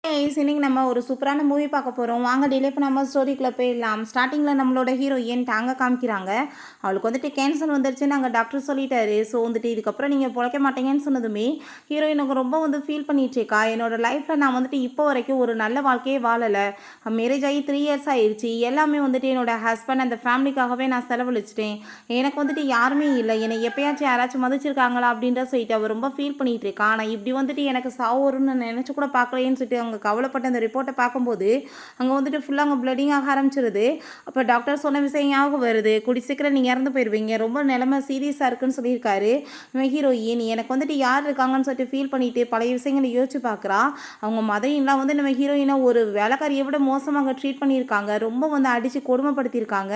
இன்னைக்கு நம்ம ஒரு சூப்பரான மூவி பார்க்க போகிறோம். வாங்க டிலே பண்ணாமல் ஸ்டோரிக்குள்ளே போயிடலாம். ஸ்டார்டிங்கில் நம்மளோட ஹீரோயின் டாங்க காமிக்கிறாங்க. அவளுக்கு வந்துட்டு கேன்சர் வந்துருச்சுன்னு நாங்கள் டாக்டர் சொல்லிட்டாரு. ஸோ வந்துட்டு இதுக்கப்புறம் நீங்கள் பிழைக்க மாட்டீங்கன்னு சொன்னதுமே ஹீரோயினுக்கு ரொம்ப வந்து ஃபீல் பண்ணிகிட்ருக்கா. என்னோட லைஃப்பில் நான் வந்துட்டு இப்போ வரைக்கும் ஒரு நல்ல வாழ்க்கையே வாழலை. மேரேஜ் ஆகி 3 இயர்ஸ் ஆயிடுச்சு. எல்லாமே வந்துட்டு என்னோட ஹஸ்பண்ட் அந்த ஃபேமிலிக்காகவே நான் செலவழிச்சிட்டேன். எனக்கு வந்துட்டு யாருமே இல்லை. என்னை எப்பயாச்சும் யாராச்சும் மதிச்சிருக்காங்களா அப்படின்ற சொல்லிட்டு அவள் ரொம்ப ஃபீல் பண்ணிகிட்டு இருக்கா. ஆனால் இப்படி வந்துட்டு எனக்கு சாவு வரும்னு நினச்சி கூட பார்க்கலையேன்னு சொல்லிட்டு அவங்க கவலைப்பட்ட அந்த ரிப்போர்ட்டை பார்க்கும்போது அங்கே வந்துட்டு ஃபுல்லாக அங்கே ப்ளடிங் ஆக ஆரம்பிச்சிருது. அப்போ டாக்டர் சொன்ன விஷயம் ஞாபகம் வருது. கூடி சீக்கிரம் நீங்கள் இறந்து போயிடுவீங்க, ரொம்ப நிலைமை சீரியஸாக இருக்குன்னு சொல்லியிருக்காரு. நம்ம ஹீரோயின் எனக்கு வந்துட்டு யார் இருக்காங்கன்னு சொல்லிட்டு ஃபீல் பண்ணிட்டு பழைய விஷயங்களை யோசிச்சு பார்க்குறா. அவங்க மதையெல்லாம் வந்து நம்ம ஹீரோயினை ஒரு வேலைக்காரியை விட மோசமாக ட்ரீட் பண்ணியிருக்காங்க. ரொம்ப வந்து அடித்து கொடுமைப்படுத்தியிருக்காங்க.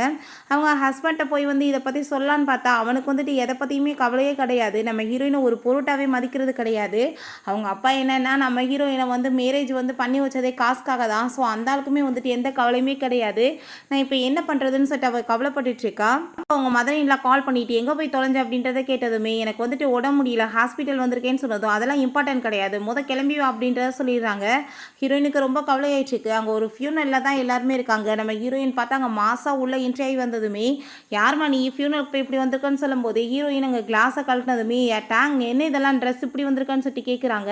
அவங்க ஹஸ்பண்ட்டை போய் வந்து இதை பற்றி சொல்லலான்னு பார்த்தா அவனுக்கு வந்துட்டு எதை பற்றியுமே கவலையே கிடையாது. நம்ம ஹீரோயினை ஒரு பொருட்டாகவே மதிக்கிறது கிடையாது. அவங்க அப்பா என்னன்னா நம்ம ஹீரோயினை வந்து மேரேஜ் வந்து பண்ணி வச்சதே காசுக்காக தான். ஸோ அந்த ஆளுக்குமே வந்துட்டு எந்த கவலையுமே கிடையாது. நான் இப்போ என்ன பண்ணுறதுன்னு சொல்லிட்டு அவள் கவலைப்பட்டுட்டு இருக்கா. அவங்க மதர் கால் பண்ணிட்டு எங்கே போய் தொலைஞ்ச அப்படின்றத கேட்டதுமே எனக்கு வந்துட்டு உடம்பு முடியல, ஹாஸ்பிட்டல் வந்திருக்கேன்னு சொன்னதும் அதெல்லாம் இம்பார்ட்டன்ட் கிடையாது, கிளம்பி வா அப்படின்றத சொல்லிடுறாங்க. ஹீரோயினுக்கு ரொம்ப கவலையாயிடுச்சு. அங்கே ஒரு ஃபியூனலில் தான் எல்லாருமே இருக்காங்க. நம்ம ஹீரோயின் பார்த்தா அங்கே மாதம் உள்ள என்ட்ரி ஆகி வந்ததுமே யாருமா நீ ஃபியூனலுக்கு போய் இப்படி வந்திருக்குன்னு சொல்லும்போது ஹீரோயின் அங்கே கிளாஸை கழட்டினதுமே டேங் என்ன இதெல்லாம் ட்ரெஸ் இப்படி வந்திருக்கான்னு சொல்லிட்டு கேட்குறாங்க.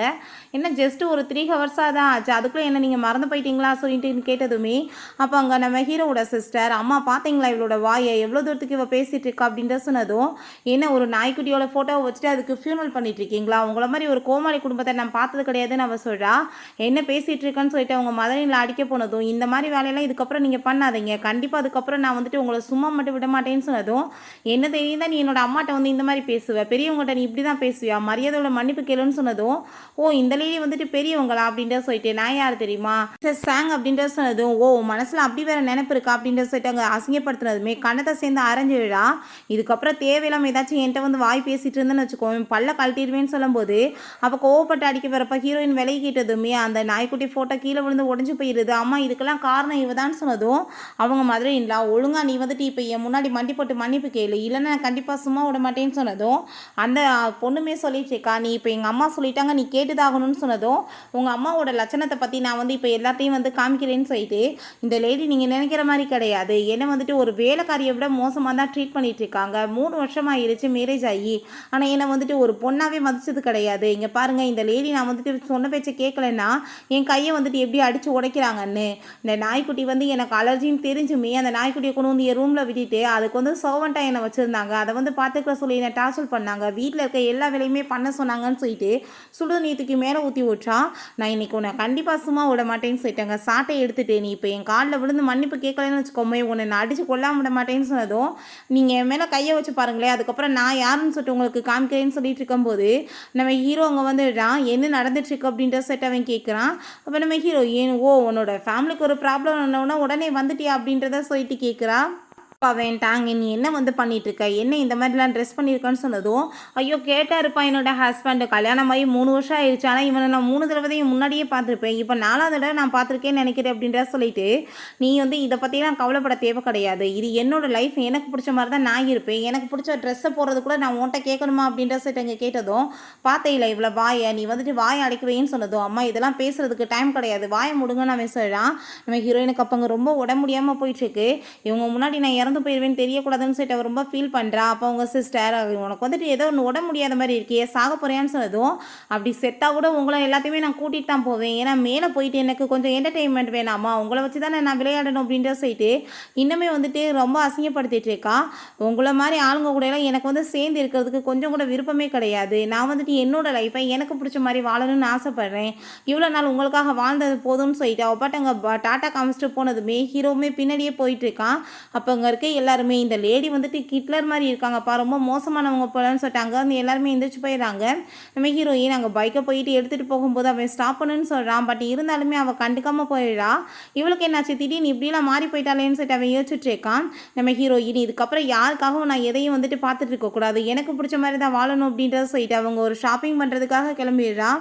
என்ன ஜஸ்ட் ஒரு 3 ஹவர்ஸாக தான் ஆச்சு, அதுக்குள்ளே என்ன நீங்கள் மறந்து போயிட்டீங்களா சொல்லிட்டு கேட்டதுமே அப்போ அங்கே நம்ம ஹீரோவோட சிஸ்டர் அம்மா பார்த்தீங்களா இவளோட வாயை எவ்வளோ தூரத்துக்கு இவள் பேசிகிட்டு இருக்கா அப்படின்ற சொன்னதும் என்ன ஒரு நாய்க்குட்டியோட ஃபோட்டோவை வச்சுட்டு அதுக்கு ஃபியூனல் பண்ணிட்டு இருக்கீங்களா, உங்களை மாதிரி ஒரு கோமாளி குடும்பத்தை நான் பார்த்தது கிடையாதுன்னு அவள் சொல்கிறா. என்ன பேசிகிட்டு இருக்கேன்னு சொல்லிட்டு அவங்க மதனில் அடிக்க போனதும் இந்த மாதிரி வேலையெல்லாம் இதுக்கப்புறம் நீங்கள் பண்ணாதீங்க, கண்டிப்பாக அதுக்கப்புறம் நான் வந்துட்டு உங்களை சும்மா மட்டும் விட மாட்டேன்னு சொன்னதும் என்ன தெரியும் தான் நீ என்னோட அம்மாட்ட வந்து இந்த மாதிரி பேசுவேன், பெரியவங்ககிட்ட நீ இப்படி தான் பேசுவியா, மரியாதையோட மன்னிப்பு கேளுன்னு சொன்னதும் ஓ இந்த லேடி வந்துட்டு பெரியவங்களா அப்படின்ற சொல்லிட்டு நான் யார் தெரியுமா சாங் அப்படின்ற சொன்னதும் ஓ மனசில் அப்படி வேற நினைப்பு இருக்கா அப்படின்ற சொல்லிட்டு அங்கே அசிங்கப்படுத்தினதுமே கண்ணத்தை சேர்ந்து அரைஞ்சு விழா. இதுக்கப்புறம் தேவையில்லாமல் ஏதாச்சும் என்கிட்ட வந்து வாய் பேசிட்டு இருந்தேன்னு வச்சுக்கோங்க பல்ல கழட்டிடுவேன்னு சொல்லும்போது அப்போ கோவப்பட்டு அடிக்க வரப்ப ஹீரோயின் விலகி கேட்டதுமே அந்த நாய்க்குட்டி ஃபோட்டோ கீழே விழுந்து உடஞ்சி போயிடுது. அம்மா இதுக்கெல்லாம் காரணம் இவதான்னு சொன்னதும் அவங்க மாதிரி இல்லா ஒழுங்கா நீ வந்துட்டு இப்போ என் முன்னாடி மண்டி போட்டு மன்னிப்பு கேளு, இல்லைன்னா நான் கண்டிப்பாக சும்மா விட மாட்டேன்னு சொன்னதும் அந்த பொண்ணுமே சொல்லிட்டு இருக்கா நீ இப்போ எங்கள் அம்மா சொல்லிட்டாங்க நீ கேட்டுதாகணும்னு சொன்னதும் உங்கள் அம்மாவோட லட்சணத்தை பற்றி நான் வந்து இப்போ எல்லாத்தையும் வந்து காமிக்கிறேன்னு சொல்லிட்டு இந்த லேடி நீங்கள் நினைக்கிற மாதிரி கிடையாது, என்னை வந்துட்டு ஒரு வேலைக்காரியை விட மோசமாக தான் ட்ரீட் பண்ணிட்டு இருக்காங்க. 3 வருஷம் ஆயிடுச்சு மேரேஜ் ஆகி, ஆனால் என்னை வந்துட்டு ஒரு பொண்ணாகவே மதிச்சது கிடையாது. இங்கே பாருங்கள் இந்த லேடி நான் வந்துட்டு சொன்ன பேச்சை கேட்கலன்னா என் கையை வந்துட்டு எப்படி அடித்து உடைக்கிறாங்கன்னு. இந்த நாய்க்குட்டி வந்து எனக்கு அலர்ஜின்னு தெரிஞ்சுமே அந்த நாய்க்குட்டியை கொண்டு வந்து என் ரூமில் விட்டுட்டு அதுக்கு வந்து சர்வெண்ட்டாக என்னை வச்சுருந்தாங்க. அதை வந்து பார்த்துக்க சொல்லி என்னை டார்ச்சர் பண்ணாங்க, வீட்டில் இருக்க எல்லா வேலையுமே பண்ண சொன்னாங்கன்னு சொல்லிட்டு சுடு நீத்துக்கு மேலே ஊற்றி விட்றா. நான் இன்னைக்கு உன்னை கண்டிப்பாக சும்மா விட மாட்டேன்னு சொல்லிட்டேங்க, சாட்டை எடுத்துட்டு நீ இப்போ என் காலில் விழுந்து மன்னிப்பு கேட்கலன்னு வச்சுக்கோமே உன்னை நான் அடித்து கொல்லாம விட மாட்டேன்னு சொன்னதும் நீங்கள் என் மேலே கையை வச்சு பாருங்களேன், அதுக்கப்புறம் நான் யாருன்னு சொல்லிட்டு உங்களுக்கு காமிக்கிறேன்னு சொல்லிட்டு இருக்கும்போது நம்ம ஹீரோ அங்கே வந்துடுறான். என்ன நடந்துட்டுருக்கு அப்படின்ற செட் அவன் கேட்குறான். அப்போ நம்ம ஹீரோ ஏன் ஓ உன்னோட ஃபேமிலிக்கு ஒரு ப்ராப்ளம் உடனே வந்துட்டியா அப்படின்றத சொல்லிட்டு கேட்குறா. வேண்டாங்க நீ என்ன வந்து பண்ணிட்டு இருக்க, என்ன இந்த மாதிரிலாம் ட்ரெஸ் பண்ணியிருக்கான்னு சொன்னதும் ஐயோ கேட்டா இருப்பான் என்னோட ஹஸ்பண்ட், கல்யாணம் ஆகி 3 வருஷம் ஆயிடுச்சு, ஆனால் இவனை நான் 3 தடவையும் முன்னாடியே பார்த்துருப்பேன், இப்போ 4வது தடவை நான் பார்த்துருக்கேன்னு நினைக்கிறேன் அப்படின்ற சொல்லிட்டு நீ வந்து இதை பற்றிலாம் கவலைப்பட தேவை கிடையாது, இது என்னோட லைஃப், எனக்கு பிடிச்ச மாதிரி தான் நான் இருப்பேன், எனக்கு பிடிச்ச ட்ரெஸ்ஸை போடுறது கூட நான் உன்ட்ட கேட்கணுமா அப்படின்ற சொல்லிட்டு அங்கே கேட்டதும் பார்த்தே இவ்வளோ வாயை நீ வந்துட்டு வாயை அடைக்குவேன்னு சொன்னதும் அம்மா இதெல்லாம் பேசுறதுக்கு டைம் கிடையாது வாயை முடுங்கன்னு அவன் சொல்கிறான். நம்ம ஹீரோயினுக்கு அப்போ அங்கே ரொம்ப உடம்பு முடியாமல் போயிட்டுருக்கு. இவங்க முன்னாடி நான் இறந்து போயிடுவேன்னு தெரியக்கூடாதுன்னு சொல்லிட்டு அவர் ரொம்ப ஃபீல் பண்ணுறா. அப்போ அவங்க சிஸ்டர் உனக்கு வந்துட்டு ஏதோ ஒன்று உடம்பு முடியாத மாதிரி இருக்கே சாக போறியான்னு சொன்னதும் அப்படி செத்தா கூட உங்களை எல்லாத்தையுமே நான் கூட்டிகிட்டு தான் போவேன், ஏன்னா மேலே போயிட்டு எனக்கு கொஞ்சம் என்டர்டெயின்மெண்ட் வேணாமா, உங்களை வச்சு தானே நான் விளையாடணும் அப்படின்ற சொல்லிட்டு இன்னுமே வந்துட்டு ரொம்ப அசிங்கப்படுத்திட்டு இருக்கா. உங்களை மாதிரி ஆளுங்க கூட எல்லாம் எனக்கு வந்து சேர்ந்து இருக்கிறதுக்கு கொஞ்சம் கூட விருப்பமே கிடையாது, நான் வந்துட்டு என்னோட லைஃப்பை எனக்கு பிடிச்ச மாதிரி வாழணும்னு ஆசைப்பட்றேன், இவ்வளோ நாள் உங்களுக்காக வாழ்ந்தது போதும்னு சொல்லிட்டு அவள் பாட்டு அங்கே டாட்டா காமிச்சிட்டு போனதுமே ஹீரோவுமே பின்னாடியே போயிட்டு இருக்கான். அப்போ அங்கே இருக்க எல்லாருமே இந்த லேடி வந்துட்டு கிட்லர் மாதிரி இருக்காங்கப்பா, ரொம்ப மோசமானவங்க போலன்னு சொல்லிட்டு அங்கே வந்து எல்லாருமே எந்திரிச்சு போயிடுறாங்க. நம்ம ஹீரோயின் அங்கே பைக்கை போயிட்டு எடுத்துகிட்டு போகும்போது அவன் ஸ்டாப் பண்ணுன்னு சொல்கிறான். பட் இருந்தாலுமே அவள் கண்டுக்காமல் போயிடுறா. இவளுக்கு என்னாச்சு திடீர்னு இப்படிலாம் மாறி போயிட்டாலேன்னு சொல்லிட்டு அவன் யோசிச்சுட்டு இருக்கான். நம்ம ஹீரோயின் இதுக்கப்புறம் யாருக்காகவும் நான் எதையும் வந்துட்டு பார்த்துட்டு இருக்கக்கூடாது, எனக்கு பிடிச்ச மாதிரி தான் வாழணும் அப்படின்றத சொல்லிட்டு அவங்க ஒரு ஷாப்பிங் பண்ணுறதுக்காக கிளம்பிடுறா.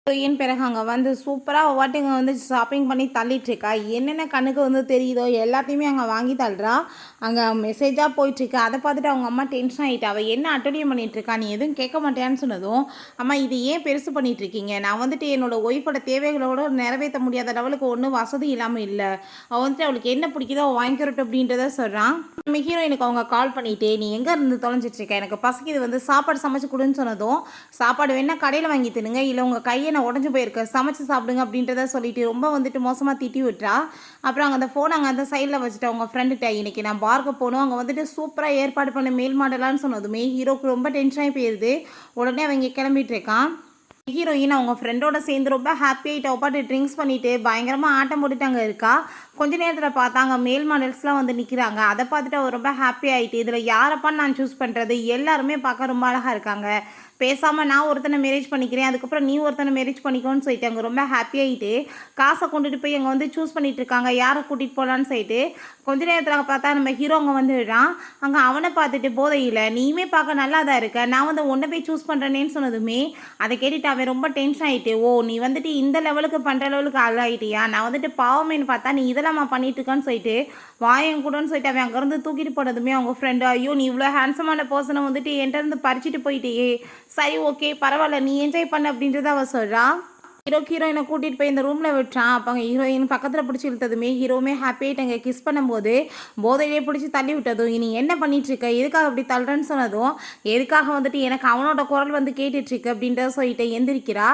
ஹீரோயின் பிறகு அங்கே வந்து சூப்பராக ஒவ்வொருத்தங்க வந்து ஷாப்பிங் பண்ணி தள்ளிட்டுருக்கா. என்னென்ன கண்ணுக்கு வந்து தெரியுதோ எல்லாத்தையுமே அங்கே வாங்கி தள்ளுறா. அங்கே மெசேஜாக போயிட்டுருக்கு. அதை பார்த்துட்டு அவங்க அம்மா டென்ஷன் ஆகிட்டா. அவள் என்ன அட்டடியம் பண்ணிகிட்ருக்கா, நீ எதுவும் கேட்க மாட்டேன்னு சொன்னதும், அம்மா இது ஏன் பெருசு பண்ணிகிட்ருக்கீங்க, நான் வந்துட்டு என்னோடய ஒய்ஃபோட தேவைகளோடு நிறைவேற்ற முடியாத லெவலுக்கு ஒன்றும் வசதி இல்லாமல் இல்லை. அவள் வந்துட்டு அவளுக்கு என்ன பிடிக்குதோ அவள் வாங்கிக்கிறட்டும் அப்படின்றத சொல்கிறான். நம்ம ஹீரோயினுக்கு அவங்க கால் பண்ணிவிட்டு, நீ எங்கே இருந்து தொலைஞ்சிட்ருக்க, எனக்கு பசிக்குது வந்து சாப்பாடு சமைச்சு கொடுன்னு சொன்னதும், சாப்பாடு வேணால் கடையில் வாங்கி தின்னுங்க, இல்லை உங்கள் கையை நான் உடஞ்சி போயிருக்கேன் சமைச்சு சாப்பிடுங்க அப்படின்றத சொல்லிட்டு ரொம்ப வந்துட்டு மோசமாக திட்டி விட்டுறா. அப்புறம் அங்கே அந்த ஃபோன் அங்கே அந்த சைடில் வச்சுட்டு அவங்க ஃப்ரெண்டுகிட்ட இன்றைக்கி நான் பார்க்க போகணும், அங்கே வந்துட்டு சூப்பராக ஏற்பாடு பண்ண மேல் மாடலான்னு சொன்னதுமே ஹீரோக்கு ரொம்ப டென்ஷனாகி போயிடுது. உடனே அவங்க கிளம்பிட்டு இருக்கான். ஹீரோயின் அவங்க ஃப்ரெண்டோட சேர்ந்து ரொம்ப ஹாப்பியாகிட்ட உட்காந்து ட்ரிங்க்ஸ் பண்ணிவிட்டு பயங்கரமாக ஆட்டம் போட்டுட்டு அங்கே இருக்கா. கொஞ்ச நேரத்தில் பார்த்தாங்க மேல் மாடல்ஸ்லாம் வந்து நிற்கிறாங்க. அதை பார்த்துட்டு அவர் ரொம்ப ஹாப்பி ஆகிட்டு, இதில் யாரப்பான்னு நான் சூஸ் பண்ணுறது, எல்லாருமே பார்க்க ரொம்ப அழகாக இருக்காங்க, பேசாமல் நான் ஒருத்தனை மேரேஜ் பண்ணிக்கிறேன், அதுக்கப்புறம் நீ ஒருத்தனை மேரேஜ் பண்ணிக்கோன்னு சொல்லிட்டு அங்கே ரொம்ப ஹாப்பியாகிட்டு காசை கொண்டுட்டு போய் அங்கே வந்து சூஸ் பண்ணிட்டு இருக்காங்க யாரை கூட்டிகிட்டு போகலான்னு சொல்லிட்டு. கொஞ்ச நேரத்தில் பார்த்தா நம்ம ஹீரோ அங்கே வந்து விடுறான். அங்கே அவனை பார்த்துட்டு போதையில் நீயுமே பார்க்க நல்லா தான் இருக்க, நான் வந்து ஒன்றை போய் சூஸ் பண்ணுறேன்னு சொன்னதுமே அதை கேட்டுட்டு அவன் ரொம்ப டென்ஷன் ஆகிட்டு, ஓ நீ வந்துட்டு இந்த லெவலுக்கு பண்ணுற லெவலுக்கு ஆளாகிட்டியா, நான் வந்துட்டு பாவமேன்னு பார்த்தா நீ இதெல்லாம் பண்ணிட்டு இருக்கான்னு சொல்லிட்டு வாயம் கூடன்னு சொல்லிட்டு அவன் அங்கேருந்து தூக்கிட்டு போனதுமே அவங்க ஃப்ரெண்டு, ஐயோ நீ இவ்வளோ ஹேண்ட்ஸமான பர்சனை வந்துட்டு என்கிட்ட இருந்து பறிச்சுட்டு போயிட்டே, சரி ஓகே பரவாயில்ல நீ என்ஜாய் பண்ண அப்படின்றத அவள் சொல்கிறான். ஹீரோயினை கூட்டிகிட்டு போய் இந்த ரூமில் விட்டுறான். அப்போ அங்கே ஹீரோயின் பக்கத்தில் பிடிச்சி இழுத்ததுமே ஹீரோவுமே ஹாப்பியாகிட்டு அங்கே கிஸ் பண்ணும்போது போதையிலே பிடிச்சி தள்ளி விட்டதும், இனி என்ன பண்ணிகிட்ருக்க, எதுக்காக அப்படி தள்ளுறேன்னு சொன்னதும், எதுக்காக வந்துட்டு எனக்கு அவனோட குரல் வந்து கேட்டுட்ருக்கு அப்படின்றத சொல்லிட்டு எந்திரிக்கிறா.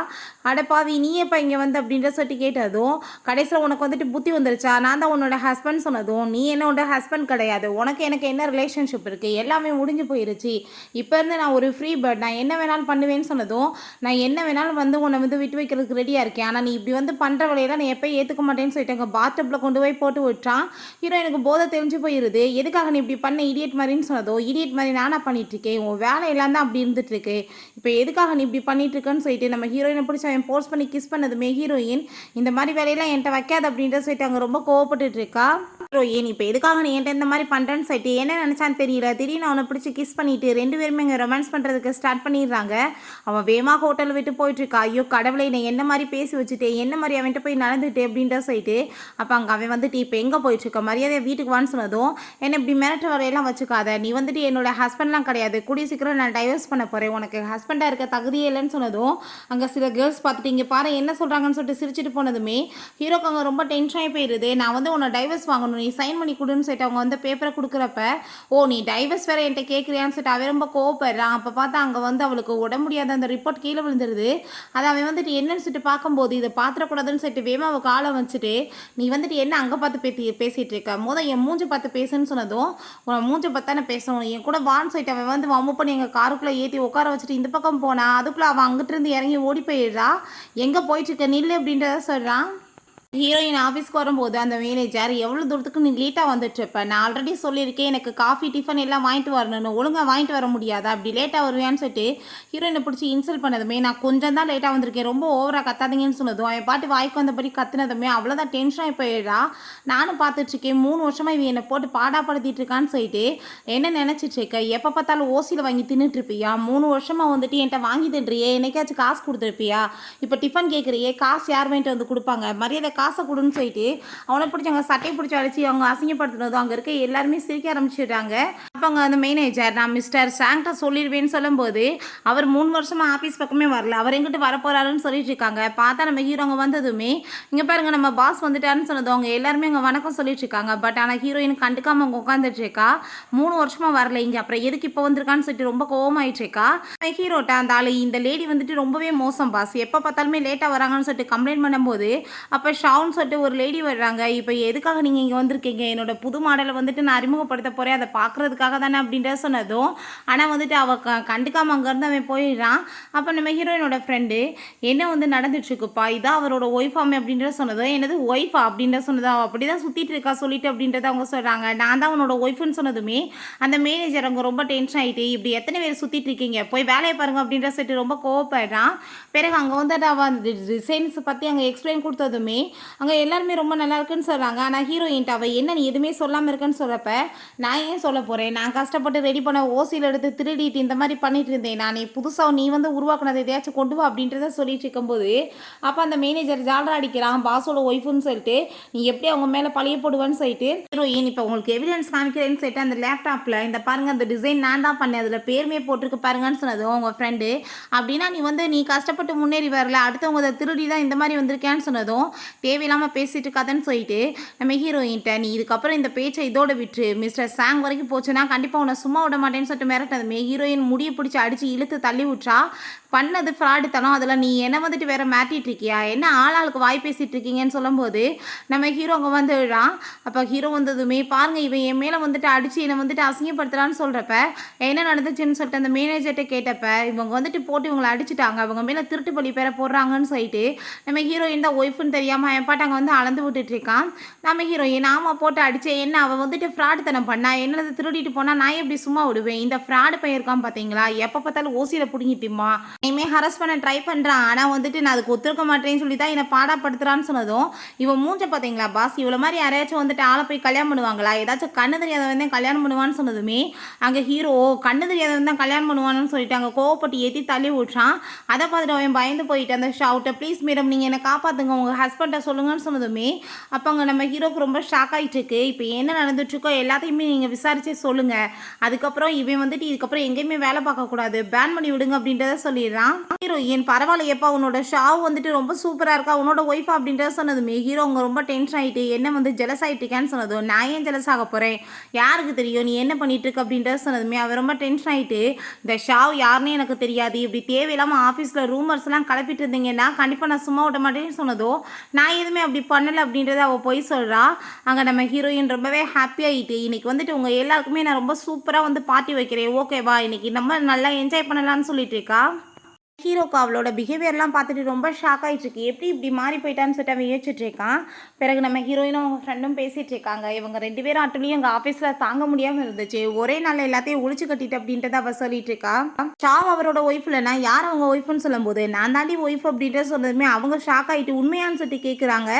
அடப்பாவி நீ எப்போ இங்கே வந்து அப்படின்ற சொல்லிட்டு கேட்டதும், கடைசியில் உனக்கு வந்துட்டு புத்தி வந்துருச்சா, நான் தான் உன்னோட ஹஸ்பண்ட் சொன்னதும், நீ என்னோட ஹஸ்பண்ட் கிடையாது, உனக்கு எனக்கு என்ன ரிலேஷன்ஷிப் இருக்குது, எல்லாமே முடிஞ்சு போயிருச்சு, இப்போ இருந்து நான் ஒரு ஃப்ரீ பேர்ட், நான் என்ன வேணாலும் பண்ணுவேன்னு சொன்னதும், நான் என்ன வேணாலும் வந்து உன்னை வந்து விட்டு வைக்கிறதுக்கு ரெடியாக இருக்கேன், ஆனால் நீ இப்படி வந்து பண்ணுற வழியெல்லாம் நான் எப்போ ஏற்றுக்க மாட்டேன்னு சொல்லிட்டு அங்கே பாத்டப்பில் கொண்டு போய் போட்டு விட்டுறான். ஹீரோயினுக்கு போதை தெரிஞ்சு போயிடுது. எதுக்காக நீ இப்படி பண்ண இடியட் மாதிரின்னு சொன்னதோ, இடியட் மாதிரி நானா பண்ணிட்டுருக்கேன், உன் வேலையெல்லாம் தான் அப்படி இருந்துட்டுருக்கு, இப்போ எதுக்காக நீ இப்படி பண்ணிட்டுருக்கன்னு சொல்லிட்டு நம்ம ஹீரோயினை பிடிச்சி அவன் போர்ஸ் பண்ணி கிஸ் பண்ணதுமே ஹீரோயின் இந்த மாதிரி வேலையெல்லாம் என்கிட்ட வைக்காது அப்படின்ற சொல்லிட்டு அங்கே ரொம்ப கோவப்பட்டுட்டு இருக்கா. ஹீரோயின் இப்போ எதுக்காக நீ என்கிட்ட இந்த மாதிரி பண்ணுறேன்னு சொல்லிட்டு என்ன நினச்சான்னு தெரியல, திடீர்னு அவனை பிடிச்சி கிஸ் பண்ணிட்டு ரெண்டு பேருமே இங்கே ரொமான்ஸ் பண்ணுறதுக்கு ஸ்டார்ட் பண்ணிடுறாங்க. அவன் வேமா ஹோட்டல் விட்டு போயிட்டுருக்கா. ஐயோ கடவுளை நான் என்ன மாதிரி பேசி வச்சுட்டு என்ன மாதிரி அவன்கிட்ட போய் நடந்துட்டு அப்படின்ற சொல்லிட்டு. அப்போ அங்கே அவன் வந்துட்டு இப்போ எங்கே போயிட்டுருக்க, மரியாதையை வீட்டுக்கு வான்னு சொன்னதும், என்ன இப்படி மிரட்ட வரையெல்லாம் வச்சுக்காத, நீ வந்துட்டு என்னோட ஹஸ்பண்ட்லாம் கிடையாது, கூடிய சீக்கிரம் நான் டைவர்ஸ் பண்ண போகிறேன், உனக்கு ஹஸ்பண்டாக இருக்க தகுதியே இல்லைன்னு சொன்னதும் அங்கே சில கேர்ள்ஸ் பார்த்துட்டு இங்கே பாரு என்ன சொல்கிறாங்கன்னு சொல்லிட்டு சிரிச்சுட்டு போனதுமே ஹீரோக்கு அங்கே ரொம்ப டென்ஷனாகி போயிடுது. நான் வந்து உன்னை டைவர்ஸ் வாங்கணும், நீ சைன் பண்ணி கொடுன்னு சொல்லிட்டு அவங்க வந்து பேப்பரை கொடுக்குறப்ப, ஓ நீ டைவர்ஸ் வேறு என்கிட்ட கேட்குறியான்னு சொல்லிட்டு அவன் ரொம்ப கோவப்படுறான். அப்போ பார்த்தா அங்கே வந்து அவளுக்கு உடம்பு முடியாத அந்த ரிப்போர்ட் கீழே விழுந்துருது. அதை அவன் வந்துட்டு என்னன்னு சொல்லிட்டு பார்க்கும்போது இதை பார்த்துடக்கூடாதுன்னு சொல்லிட்டு வேமாவை காலை வச்சுட்டு, நீ வந்துட்டு என்ன அங்கே பார்த்து பேசிகிட்டு இருக்க, என் மூஞ்சி பார்த்து பேசுன்னு சொன்னதும், உன் மூஞ்சி பார்த்தா நான் பேசணும், என் கூட வான்னு சொல்லிட்டு அவன் வந்து வம்பு பண்ணி எங்கள் காருக்குள்ளே ஏற்றி உட்கார வச்சுட்டு இந்த பக்கம் போனா, அதுக்குள்ளே அவன் அங்கிட்டு இருந்து இறங்கி ஓடி போயிடுறா. எங்கே போயிட்டுருக்க நில்லு அப்படின்றத சொல்கிறான். ஹீரோயின் ஆஃபீஸ்க்கு வரும்போது அந்த மேனேஜர் எவ்வளோ தூரத்துக்கு நீ லேட்டாக வந்துட்டுருப்ப, நான் ஆல்ரெடி சொல்லியிருக்கேன் எனக்கு காஃபி டிஃபன் எல்லாம் வாங்கிட்டு வரணும்னு, ஒழுங்காக வாங்கிட்டு வர முடியாதா, அப்படி லேட்டாக வருவேன்னு சொல்லிட்டு ஹீரோயினை பிடிச்சி இன்சல்ட் பண்ணதுமே, நான் கொஞ்சம் தான் லேட்டாக வந்திருக்கேன், ரொம்ப ஓவராக கத்தாதீங்கன்னு சொன்னதும் அவன் பாட்டு வாய்க்கு வந்தபடி கத்துனதுமே அவ்வளோதான் டென்ஷனாகி போயிடுறா. நானும் பார்த்துட்ருக்கேன் 3 வருஷமாக இவன் என்னை போட்டு பாடாப்படுத்திட்டு இருக்கான்னு சொல்லிட்டு என்ன நினச்சிட்ருக்க, எப்போ பார்த்தாலும் ஓசியில் வாங்கி தின்னுட்ருப்பியா, 3 வருஷமாக வந்துட்டு என்கிட்ட வாங்கி தின்றியே, என்னைக்காச்சும் காசு கொடுத்துருப்பியா, இப்போ டிஃபன் கேட்குறியே காசு யார் வாங்கிட்டு வந்து கொடுப்பாங்க, மரியாதை காசை கொடுன்னு சொல்லிட்டு அவனை பிடிச்சி அவங்க சட்டையை பிடிச்சி அழைச்சி அவங்க அசிங்கப்படுத்துனதும் அங்கே இருக்க எல்லாருமே சிரிக்க ஆரம்பிச்சிடுறாங்க. அப்போ அங்கே அந்த மேனேஜர் நான் மிஸ்டர் சாங்க்டா சொல்லிடுவேன்னு சொல்லும்போது அவர் 3 வருஷமாக ஆஃபீஸ் பக்கமே வரல, அவர் எங்கிட்ட வரப்போறாருன்னு சொல்லிட்டு இருக்காங்க. பார்த்தா நம்ம ஹீரோங்க வந்ததுமே இங்கே பாருங்க நம்ம பாஸ் வந்துட்டாருன்னு சொன்னதும் அவங்க எல்லாருமே அங்கே வணக்கம் சொல்லிட்டு இருக்காங்க. பட் ஆனால் ஹீரோயின் கண்டுக்காம அவங்க உட்காந்துட்டு இருக்கா. 3 வருஷமாக வரல இங்கே, அப்புறம் எதுக்கு இப்போ வந்திருக்கான்னு சொல்லிட்டு ரொம்ப கோவமாயிட்டு இருக்கா. ஹீரோட்ட அந்த ஆளு இந்த லேடி வந்துட்டு ரொம்பவே மோசம் பாஸ், எப்போ பார்த்தாலுமே லேட்டாக வராங்கன்னு சொல்லிட்டு கம்ப்ளைண்ட் பண்ணும்போது அப்போ ஷவுன் சொல்லிட்டு ஒரு லேடி வர்றாங்க. இப்போ எதுக்காக நீங்கள் இங்கே வந்திருக்கீங்க, என்னோட புது மாடலை வந்துட்டு நான் அறிமுகப்படுத்த போகிறேன், அதை பார்க்குறதுக்காக தானே அப்படின்ற சொன்னதும் ஆனால் வந்துட்டு அவள் கண்டுக்காமல் அங்கேருந்து அவன் போயிடுறான். அப்போ நம்ம ஹீரோயினோட ஃப்ரெண்டு என்ன வந்து நடந்துட்டுருக்குப்பா, இதான் அவரோட ஒய்ஃபாமே அப்படின்ற சொன்னதும், என்னது ஒய்ஃபா அப்படின்ற சொன்னதோ, அவள் அப்படி தான் சுற்றிட்டு இருக்கா சொல்லிட்டு அப்படின்றத அவங்க சொல்கிறாங்க. நான் தான் அவனோட ஒய்ஃபுன்னு சொன்னதுமே அந்த மேனேஜர் அவங்க ரொம்ப டென்ஷன் ஆகிட்டு, இப்படி எத்தனை பேர் சுற்றிட்டு இருக்கீங்க, போய் வேலையை பாருங்க அப்படின்ற சொல்லிட்டு ரொம்ப கோவப்படுறான். பிறகு அங்கே வந்து அவன் டிசைன்ஸ் பற்றி அங்கே எக்ஸ்பிளைன் கொடுத்ததுமே அங்கே எல்லாருமே ரொம்ப நல்லா இருக்குன்னு சொல்கிறாங்க. ஆனால் ஹீரோயின்ட்டு அவள் என்ன நீ எதுவுமே சொல்லாமல் இருக்குன்னு சொல்கிறப்ப நான் ஏன் சொல்ல போகிறேன், நான் கஷ்டப்பட்டு ரெடி பண்ண ஓசியில் எடுத்து திருடிட்டு இந்த மாதிரி பண்ணிட்டு இருந்தேன், நான் நீ புதுசாக நீ வந்து உருவாக்குனதை எதையாச்சும் கொண்டு வா அப்படின்றத சொல்லிட்டு இருக்கும்போது அப்போ அந்த மேனேஜர் ஜாலரா அடிக்கிறான் பாஸோட ஒய்ஃபுன்னு சொல்லிட்டு, நீ எப்படி அவங்க மேலே பழிய போடுவேன்னு சொல்லிட்டு ஹீரோயின் இப்போ உங்களுக்கு எவிடன்ஸ் காமிக்கிறேன்னு சொல்லிட்டு அந்த லேப்டாப்பில் இந்த பாருங்கள் அந்த டிசைன் நான் தான் பண்ணேன், அதில் பேருமே போட்டிருக்கு பாருங்கன்னு சொன்னதும் உங்கள் ஃப்ரெண்டு, அப்படின்னா நீ கஷ்டப்பட்டு முன்னேறி வரல, அடுத்தவங்க அதை திருடி தான் இந்த மாதிரி வந்திருக்கேன்னு சொன்னதும் தேவையில்லாமல் பேசிட்டு இருக்காதுன்னு சொல்லிட்டு நம்ம ஹீரோயின்ட்ட நீ இதுக்கப்புறம் இந்த பேச்சை இதோட விட்டு மிஸ்டர் சாங் வரைக்கும் போச்சுன்னா கண்டிப்பாக உன்னை சும்மா விட மாட்டேன்னு சொல்லிட்டு மிரட்டதுமே ஹீரோயின் முடியை பிடிச்சி அடித்து இழுத்து தள்ளி விட்றா. பண்ணது ஃப்ராடு தனம், அதில் நீ என்ன வந்துட்டு வேற மாட்டிட்டு இருக்கியா, என்ன ஆளாளுக்கு வாய் பேசிட்டு இருக்கீங்கன்னு சொல்லும்போது நம்ம ஹீரோ அங்கே வந்துடுறான். அப்போ ஹீரோ வந்ததுமே பாருங்கள் இவன் என் மேலே வந்துட்டு அடித்து என்னை வந்துட்டு அசிங்கப்படுத்துறான்னு சொல்கிறப்ப என்ன நடந்துச்சுன்னு சொல்லிட்டு அந்த மேனேஜர்கிட்ட கேட்டப்ப இவங்க வந்துட்டு போட்டு இவங்களை அடிச்சுட்டாங்க, அவங்க மேலே திருட்டு பள்ளி பேர போடுறாங்கன்னு சொல்லிட்டு நம்ம ஹீரோயின் தான் ஒய்ஃப்னு தெரியாமல் என் பாட்டு அங்கே வந்து அளந்து விட்டுட்டு இருக்கான். நம்ம ஹீரோயின் ஆமாம் போட்டு அடித்தேன், என்ன அவள் வந்துட்டு ஃப்ராடு தனம் பண்ணா, என்னது திருடிட்டு போனால் நான் எப்படி சும்மா விடுவேன், இந்த ஃப்ராடு பையன் இருக்கான் பார்த்தீங்களா, எப்போ பார்த்தாலும் ஓசியில் பிடிங்கிட்டுமா என்னையுமே ஹரஸ் பண்ண ட்ரை பண்ணுறான், ஆனால் வந்துட்டு நான் அதுக்கு ஒத்துருக்க மாட்டேன்னு சொல்லி தான் என்னை பாடாப்படுத்துறான்னு சொன்னதும் இவன் மூஞ்ச பார்த்தீங்களா பாஸ், இவ்வளோ மாதிரி யாரையாச்சும் வந்துட்டு ஆளை போய் கல்யாணம் பண்ணுவாங்களா, ஏதாச்சும் கண்ணு தெரியாதவன் தான் கல்யாணம் பண்ணுவான்னு சொன்னதுமே அங்கே ஹீரோ கண்ணு தெரியாதவன் தான் கல்யாணம் பண்ணுவான்னு சொல்லிட்டு அங்கே கோவப்பட்டு ஏற்றி தள்ளி விட்றான். அதை பார்த்துட்டு அவன் பயந்து போயிட்டு அந்த ஷவுட்டை ப்ளீஸ் மேடம் நீங்கள் என்னை காப்பாற்றுங்க உங்கள் ஹஸ்பண்டை சொல்லுங்கன்னு சொன்னதுமே அப்போ அங்கே நம்ம ஹீரோக்கு ரொம்ப ஷாக் ஆகிட்டு இருக்கு. இப்போ என்ன நடந்துட்டுருக்கோ எல்லாத்தையுமே நீங்கள் விசாரிச்சே சொல்லுங்கள், அதுக்கப்புறம் இவன் வந்துட்டு இதுக்கப்புறம் எங்கேயுமே வேலை பார்க்கக்கூடாது, பேன் பண்ணி விடுங்க அப்படின்றத சொல்லிடுறான். ஹீரோயின் பரவாயில்லையப்பா உன்னோட ஷாவ் வந்துட்டு ரொம்ப சூப்பராக இருக்கா உன்னோட ஒய்ஃபா அப்படின்றத சொன்னதுமே ஹீரோ அவங்க ரொம்ப டென்ஷன் ஆகிட்டு என்ன வந்து ஜெலஸ் ஆகிட்டு இருக்கேன்னு சொன்னதும் நான் ஏன் ஜெலஸ் ஆக போகிறேன், யாருக்கு தெரியும் நீ என்ன பண்ணிட்டு இருக்க அப்படின்றத சொன்னதுமே அவர் ரொம்ப டென்ஷன் ஆகிட்டு இந்த ஷாவ் யாருன்னு எனக்கு தெரியாது, இப்படி தேவையில்லாமல் ஆஃபீஸில் ரூமர்ஸ்லாம் கிளப்பிட்டு இருந்தீங்கன்னா கண்டிப்பாக நான் சும்மா விட மாட்டேன்னு சொன்னதோ நான் எதுவுமே அப்படி பண்ணலை அப்படின்றத அவள் போய் சொல்கிறா. அங்கே நம்ம ஹீரோயின் ரொம்பவே ஹாப்பி ஆகிட்டு இன்னைக்கு வந்துட்டு உங்கள் எல்லாருக்குமே நான் ரொம்ப சூப்பராக வந்து பார்ட்டி வைக்கிறேன் ஓகேவா, இன்னைக்கு நம்ம நல்லா என்ஜாய் பண்ணலான்னு சொல்லிட்டு இருக்கா. ஹீரோக்கு அவளோட பிஹேவியர்லாம் பார்த்துட்டு ரொம்ப ஷாக் ஆகிட்டுருக்கு, எப்படி இப்படி மாறி போயிட்டான்னு சொல்லிட்டு அவன் யோசிச்சுட்டு இருக்கான். பிறகு நம்ம ஹீரோயினும் அவங்க ஃப்ரெண்டும் பேசிகிட்டு இருக்காங்க. இவங்க 2 பேரும் ஆட்டுலையும் எங்கள் ஆஃபீஸில் தாங்க முடியாமல் இருந்துச்சு, ஒரே நாளில் எல்லாத்தையும் ஒழிச்சு கட்டிட்டு அப்படின்றத அவள் சொல்லிட்டு இருக்கா. ஷாவ் அவரோட ஒய்ஃப் இல்லைனா யார் அவங்க ஒய்ஃப்னு சொல்லும்போது நான் தாண்டி ஒய்ஃப் அப்படின்ற சொன்னதுமே அவங்க ஷாக் ஆகிட்டு உண்மையான்னு சொல்லிட்டு கேட்குறாங்க.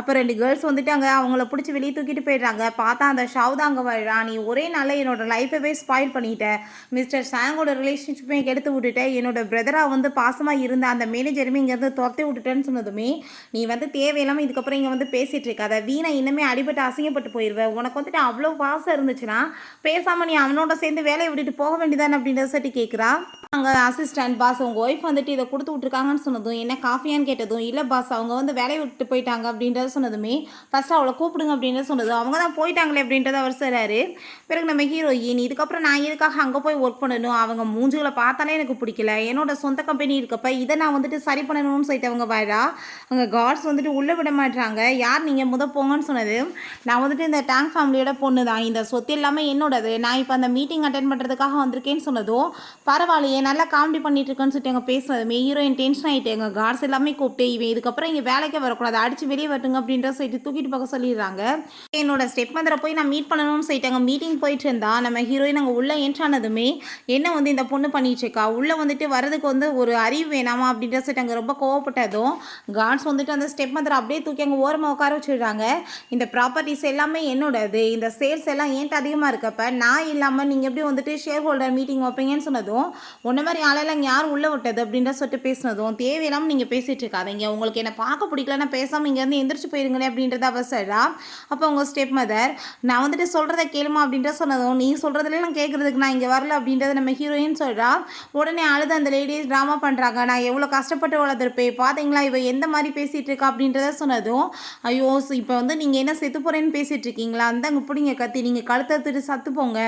அப்போ 2 கேர்ள்ஸ் வந்துட்டு அங்கே அவங்கள பிடிச்சி வெளியே தூக்கிட்டு போயிடுறாங்க. பார்த்தா அந்த ஷாவ் தான் அங்கே வாழ்றான், நீ ஒரே நாளில் என்னோட லைஃபவே ஸ்பாயில் பண்ணிட்ட, மிஸ்டர் சாங்கோட ரிலேஷன்ஷிப்பையும் கெடுத்து விட்டுட்ட, என்னோட பிரதராக வந்து பாசமாக இருந்த அந்த மேனேஜருமே இங்கேருந்து துரத்தி விட்டுட்டேன்னு சொன்னதுமே நீ வந்து தேவையில்லாமல் இதுக்கப்புறம் இங்கே வந்து பேசிகிட்டு இருக்காத, வீணா இன்னமே அடிபட்டு அசிங்கப்பட்டு போயிடுவேன், உனக்கு வந்துட்டு அவ்வளோ பாசம் இருந்துச்சுன்னா பேசாமல் நீ அவனோட சேர்ந்து வேலையை விட்டுட்டு போக வேண்டியதானே அப்படின்றத சொல்லி கேட்குறா. அங்கே அசிஸ்டன்ட் பாஸ் உங்கள் ஒய்ஃப் வந்துட்டு இதை கொடுத்து விட்ருக்காங்கன்னு சொன்னதும் என்ன காஃபியான்னு கேட்டதும் இல்லை பாஸ் அவங்க வந்து வேலையை விட்டு போயிட்டாங்க அப்படின்றத சொன்னதுமே ஃபஸ்ட்டு அவளை கூப்பிடுங்க அப்படின்றத சொன்னதும் அவங்க தான் போயிட்டாங்களே அப்படின்றத அவர் சொல்கிறாரு. பிறகு நம்ம ஹீரோயின் இதுக்கப்புறம் நான் எதுக்காக அங்கே போய் ஒர்க் பண்ணணும், அவங்க மூஞ்சுகளை பார்த்தாலே எனக்கு பிடிக்கல, என்னோட சொந்த கம்பெனி இருக்கப்ப இதை நான் வந்துட்டு சரி பண்ணணும்னு சொல்லிட்டு அவங்க வாயிடா. அங்கே கார்ட்ஸ் வந்துட்டு உள்ளே விட மாட்டாங்க. யார் நீங்கள் போங்கன்னு சொன்னது நான் வந்துட்டு இந்த டேங்க் ஃபேமிலியோட பொண்ணு தான், இந்த சொத்து எல்லாமே என்னோடது, நான் இப்போ அந்த மீட்டிங் அட்டென்ட் பண்ணுறதுக்காக வந்திருக்கேன்னு சொன்னதும் பரவாயில்லையே நல்லா காமெடி பண்ணிட்டு இருக்கேன்னு சொல்லிட்டு அவங்க பேசுனதுமே ஹீரோயின் டென்ஷன் ஆகிட்டு எங்கள் கார்ட்ஸ் எல்லாமே கூப்பிட்டு இவன் இதுக்கப்புறம் இங்கே வேலைக்கே வரக்கூடாது, அடிச்சு வெளியே வரட்டுங்க அப்படின்ற சொல்லிட்டு தூக்கிட்டு பார்க்க சொல்லிடுறாங்க. என்னோட ஸ்டெப் மதரை போய் நான் மீட் பண்ணணும்னு சொல்லிட்டு அங்கே மீட்டிங் போயிட்டு இருந்தா நம்ம ஹீரோயின் அங்கே உள்ளே என்ட்ரானதுமே என்ன வந்து இந்த பொண்ணு பண்ணிட்டு இருக்கா, உள்ளே வந்துட்டு வரதுக்கு வந்து ஒரு அறிவு வேணாமா அப்படின்ற சொல்லிட்டு அங்கே ரொம்ப கோவப்பட்டதும் கார்ட்ஸ் வந்துட்டு அந்த ஸ்டெப் மதரை அப்படியே தூக்கி அங்கே ஓரமாக உட்கார வச்சுடுறாங்க. இந்த ப்ராப்பர்ட்டிஸ் எல்லாமே என்னோடது, இந்த சேல்ஸ் எல்லாம் ஏன்ட்டு அதிகமாக இருக்கப்ப நான் இல்லாமல் நீங்கள் எப்படி வந்துட்டு ஷேர் ஹோல்டர் மீட்டிங் வைப்பீங்கன்னு சொன்னதும் ஒன்றை மாதிரி ஆளெல்லாம் யார் உள்ளே விட்டது அப்படின்ற சொல்லிட்டு பேசினதும் தேவையில்லாமல் நீங்கள் பேசிகிட்டு இருக்காதீங்க, உங்களுக்கு என்னை பார்க்க பிடிக்கலன்னா பேசாமல் இங்கேருந்து எந்திரிச்சு போயிருங்களே அப்படின்றத அவசரா. அப்போ உங்கள் ஸ்டெப் மதர் நான் வந்துட்டு சொல்கிறத கேளுமா அப்படின்ற சொன்னதும் நீ சொல்கிறதுலாம் கேட்குறதுக்கு நான் இங்கே வரல அப்படின்றத நம்ம ஹீரோயின் சொல்கிறா. உடனே அழுது அந்த லேடிஸ் ட்ராமா பண்ணுறாங்க, நான் எவ்வளோ கஷ்டப்பட்டு வளர்த்துருப்பேன் பார்த்தீங்களா இவ எந்த மாதிரி பேசிகிட்டு இருக்கா அப்படின்றத சொன்னதும் ஐயோ இப்போ வந்து நீங்கள் என்ன செத்து போகிறேன்னு பேசிகிட்டு இருக்கீங்களா, அந்த அங்கே பிடிங்க கத்தி நீங்கள் கழுத்தத்துட்டு சத்து போங்க,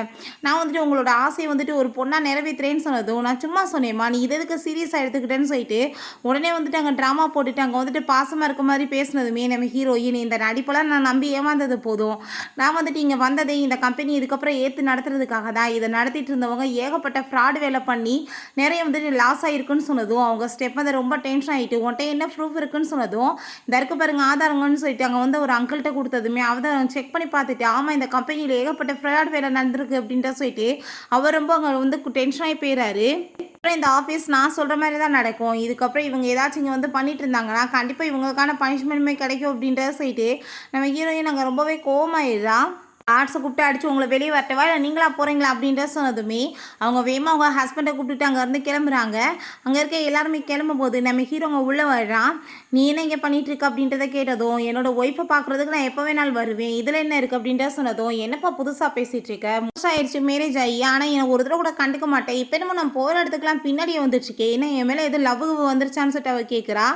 நான் வந்துட்டு உங்களோட ஆசையை வந்துட்டு ஒரு பொண்ணாக நிறைவேற்றுறேன்னு சொன்னதும் நான் சும்மா சொன்னேம்மா நீ எதுக்கு சீரியஸாக எடுத்துக்கிட்டேன்னு சொல்லிட்டு உடனே வந்துட்டு அங்கே ட்ராமா போட்டுட்டு அங்கே வந்துட்டு பாசமாக இருக்க மாதிரி பேசினதுமே நம்ம ஹீரோயின் இந்த நடிப்பெல்லாம் நான் நம்பி ஏமாந்தது போதும், நான் வந்துட்டு இங்கே வந்ததே இந்த கம்பெனி இதுக்கப்புறம் ஏற்று நடத்துறதுக்காக தான், இதை நடத்திட்டு இருந்தவங்க ஏகப்பட்ட ஃப்ராட் வேலை பண்ணி நிறைய வந்துட்டு லாஸ் ஆகிருக்குன்னு சொன்னதும் அவங்க ஸ்டெப் வந்து ரொம்ப டென்ஷன் ஆகிட்டு உன்ட்ட என்ன ப்ரூஃப் இருக்குன்னு சொன்னதும் இந்த இருக்க பாருங்க ஆதாரங்கன்னு சொல்லிட்டு அங்கே வந்து ஒரு அங்கிள்கிட்ட கொடுத்ததுமே அவர் செக் பண்ணி பார்த்துட்டு ஆமாம் இந்த கம்பெனியில் ஏகப்பட்ட ஃப்ராட் வேலை நடந்திருக்கு அப்படின்ற சொல்லிட்டு அவர் ரொம்ப அங்கே வந்து டென்ஷன் ஆகி போயிடுறாரு. அப்புறம் இந்த ஆஃபீஸ் நான் சொல்கிற மாதிரி தான் நடக்கும். இதுக்கப்புறம் இவங்க ஏதாச்சும் இங்கே வந்து பண்ணிட்டு இருந்தாங்கன்னா கண்டிப்பாக இவங்களுக்கான பனிஷ்மெண்ட்டுமே கிடைக்கும் அப்படின்றத சொல்லிட்டு நம்ம ஹீரோயின் அங்கே ரொம்பவே கோவமாயிடுறா. ஆர்ட்ஸை கூப்பிட்டு அடிச்சு உங்களை வெளியே வரட்டவா இல்லை நீங்களா போகிறீங்களா அப்படின்ற சொன்னதுமே அவங்க வேகமாக அவங்க ஹஸ்பண்டை கூப்பிட்டுட்டு அங்கேருந்து கிளம்புறாங்க. அங்கே இருக்க எல்லாருமே கிளம்பும் போது நம்ம ஹீரோங்க உள்ளே வர்றான். நீ என்ன இங்கே பண்ணிட்டு இருக்க அப்படின்றத கேட்டதும் என்னோட ஒய்ஃபை பார்க்குறதுக்கு நான் எப்போ வேணாலும் வருவேன், இதில் என்ன இருக்குது அப்படின்ற சொன்னதும் என்னப்பா புதுசாக பேசிகிட்டு இருக்க, மோஸ்ட் ஆயிடுச்சு மேரேஜ் ஆகி, ஆனால் எனக்கு ஒரு தடவை கூட கண்டுக்க மாட்டேன், இப்போ என்னமோ நான் போகிற இடத்துக்குலாம் பின்னாடியே வந்துட்டுருக்கேன், ஏன்னா என் மேலே எதுவும் லவ் வந்துருச்சான்னு சொல்லிட்டு அவள் கேட்குறா.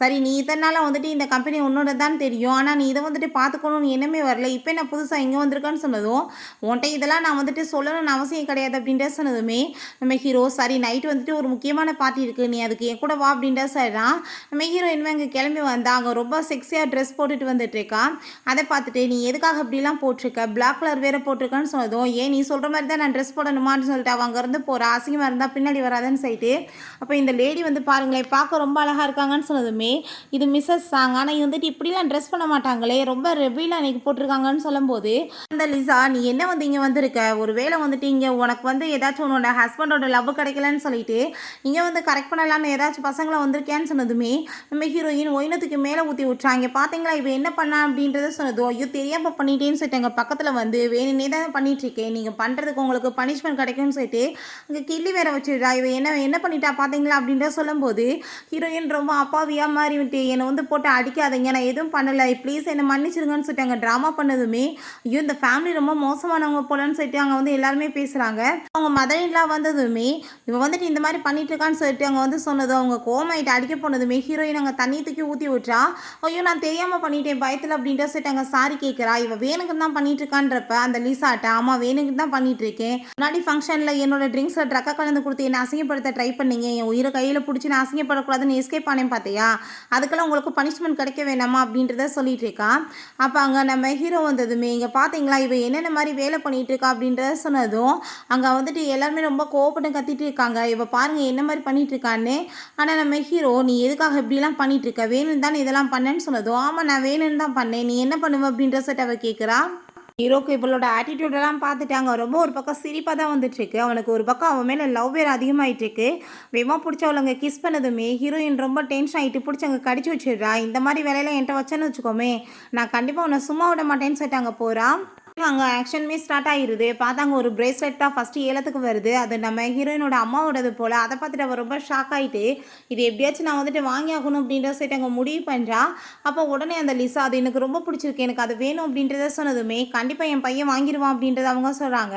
சரி நீ இதனால் வந்துட்டு இந்த கம்பெனி உன்னோட தான் தெரியும், ஆனால் நீ இதை வந்துட்டு பார்த்துக்கணும்னு எண்ணமே வரல, இப்போ என்ன புதுசாக இங்கே வந்திருக்கான்னு சொன்னதும் உன்ட்ட இதெல்லாம் நான் வந்துட்டு சொல்லணும்னு அவசியம் கிடையாது அப்படின்ற சொன்னதுமே நம்ம ஹீரோ சரி நைட்டு வந்துட்டு ஒரு முக்கியமான பார்ட்டி இருக்குது நீ அதுக்கு என் கூட வா அப்படின்ற சொல்கிறான். நம்ம ஹீரோ இனிமேல் அங்கே கிளம்பி வந்தா அங்கே ரொம்ப செக்ஸியாக ட்ரெஸ் போட்டுட்டு வந்துட்டுருக்கா. அதை பார்த்துட்டு நீ எதுக்காக இப்படிலாம் போட்டிருக்க, பிளாக் கலர் வேறு போட்டிருக்கான்னு சொன்னதும் ஏன் நீ சொல்கிற மாதிரி தான் நான் ட்ரெஸ் போடணுமான்னு சொல்லிட்டு அவள் அங்கேருந்து போகிறா. அசிங்கமாக இருந்தால் பின்னாடி வராதுன்னு சொல்லிட்டு அப்போ இந்த லேடி வந்து பாருங்களேன் பார்க்க ரொம்ப அழகாக இருக்காங்கன்னு சொன்னதுமே இது மிஸ்ஸஸ் சாங், ஆனால் வந்துட்டு இப்படிலாம் ட்ரெஸ் பண்ண மாட்டாங்களே ரொம்ப ரெவியில் அன்றைக்கி போட்டிருக்காங்கன்னு சொல்லும்போது அந்த லிசா நீ என்ன வந்து இங்கே வந்திருக்க, ஒரு வேளை வந்துட்டு இங்கே உனக்கு வந்து ஏதாச்சும் உன்னோட ஹஸ்பண்டோட லவ் கிடைக்கலன்னு சொல்லிட்டு இங்கே வந்து கரெக்ட் பண்ணலான்னு ஏதாச்சும் பசங்களை வந்திருக்கேன்னு சொன்னதுமே நம்ம ஹீரோயின் ஒயினத்துக்கு மேலே ஊற்றி விட்றாங்க. பார்த்தீங்களா இவ என்ன பண்ணா அப்படின்றத சொன்னதும் ஐயோ தெரியாமல் பண்ணிட்டேன்னு சொல்லிட்டு எங்கள் பக்கத்தில் வந்து வேணுனே தான் பண்ணிகிட்ருக்கேன், நீங்கள் பண்ணுறதுக்கு உங்களுக்கு பனிஷ்மெண்ட் கிடைக்கும்னு சொல்லிட்டு அங்கே கிள்ளி வேற வச்சுடுறா. இவ என்ன பண்ணிட்டா பார்த்தீங்களா அப்படின்றத சொல்லும்போது ஹீரோயின் ரொம்ப அப்பாவியாக மாறி விட்டு என்னை வந்து போட்டு அடிக்காதீங்க, நான் எதுவும் பண்ணலை, ப்ளீஸ் என்னை மன்னிச்சிருங்கன்னு சொல்லிட்டு அங்கே ட்ராமா பண்ணதுமே ஐயோ இந்த ஃபேமிலி ரொம்ப மோசமானவங்க போலன்னு சொல்லிட்டு அங்கே வந்து எல்லாருமே பேசுகிறாங்க. அவங்க மதனிலாம் வந்ததுமே இவன் வந்துட்டு இந்த மாதிரி பண்ணிட்டு இருக்கான்னு சொல்லிட்டு அங்கே வந்து சொன்னதும் அவங்க கோமாயிட்டு அடிக்க போனதுமே ஹீரோயின் அங்கே தண்ணி தூக்கி ஊற்றி விட்றா. ஐயோ நான் தெரியாமல் பண்ணிட்டேன் பயத்தில் அப்படின்ற சொல்லிட்டு அங்கே சாரி கேட்குறா. இவன் வேணுக்கு தான் பண்ணிட்டு இருக்கான்றப்ப அந்த லிசாட்ட ஆமாம் வேணுக்கு தான் பண்ணிட்டு இருக்கேன், முன்னாடி ஃபங்க்ஷனில் என்னோட ட்ரிங்க்ஸில் ட்ரக்கை கலந்து கொடுத்து என்னை அசிங்கப்படுத்த ட்ரை பண்ணீங்க, என் உயிரை கையில் பிடிச்சி நான் அசிங்கப்படக்கூடாதுன்னு எஸ்கேப் ஆனேன் பார்த்தியா, அதுக்கெல்லாம் உங்களுக்கு பனிஷ்மெண்ட் கிடைக்க வேணாமா அப்படின்றத சொல்லிட்டு இருக்கா. அப்போ அங்கே நம்ம ஹீரோ வந்ததுமே இங்கே பார்த்தீங்களா இவ என்னென்ன மாதிரி வேலை பண்ணிட்டு இருக்கா அப்படின்றத சொன்னதும் அங்கே வந்துட்டு எல்லாருமே ரொம்ப கோவப்பட்டு கத்திட்டு இருக்காங்க, இவ பாருங்க என்ன மாதிரி பண்ணிட்டு இருக்கான்னு. ஆனால் நம்ம ஹீரோ நீ எதுக்காக இப்படிலாம் பண்ணிட்டு இருக்க, வேணும்னு தான் இதெல்லாம் பண்ணேன்னு சொன்னதும் ஆமாம் நான் வேணும்னு தான் பண்ணேன், நீ என்ன பண்ணுவ அப்படின்ற சொல்லிட்டு அவ கேட்குறா. ஹீரோக்கு இவளோட ஆட்டிடியூடெல்லாம் பார்த்துட்டாங்க ரொம்ப ஒரு பக்கம் சிரிப்பாக தான் வந்துட்டுருக்கு. அவனுக்கு ஒரு பக்கம் அவன் மேலே லவ் வேறு அதிகமாகிட்டுருக்கு. வேமா பிடிச்ச அவளுங்க கிஸ் பண்ணதுமே ஹீரோயின் ரொம்ப டென்ஷன் ஆகிட்டு பிடிச்சி அங்கே கடிச்சு வச்சிடுறா. இந்த மாதிரி வேலையெல்லாம் என்கிட்ட வச்சேன்னு வச்சுக்கோமே நான் கண்டிப்பாக உன்னை சும்மா விட மாட்டேன்னு சொல்லிட்டு அங்கே போகிறான். அங்கே ஆக்ஷனுமே ஸ்டார்ட் ஆகிடுது. பார்த்தாங்க ஒரு பிரேஸ்லெட் தான் ஃபஸ்ட்டு ஏலத்துக்கு வருது. அது நம்ம ஹீரோயினோட அம்மாவோடது போல். அதை பார்த்துட்டு அவள் ரொம்ப ஷாக் ஆகிட்டு இது எப்படியாச்சும் நான் வந்துட்டு வாங்கி ஆகணும் அப்படின்ற சைட்டு அங்கே முடிவு பண்ணுறா. அப்போ உடனே அந்த லிசா அது எனக்கு ரொம்ப பிடிச்சிருக்கு எனக்கு அது வேணும் அப்படின்றத சொன்னதுமே கண்டிப்பாக என் பையன் வாங்கிடுவான் அப்படின்றத அவங்க சொல்கிறாங்க.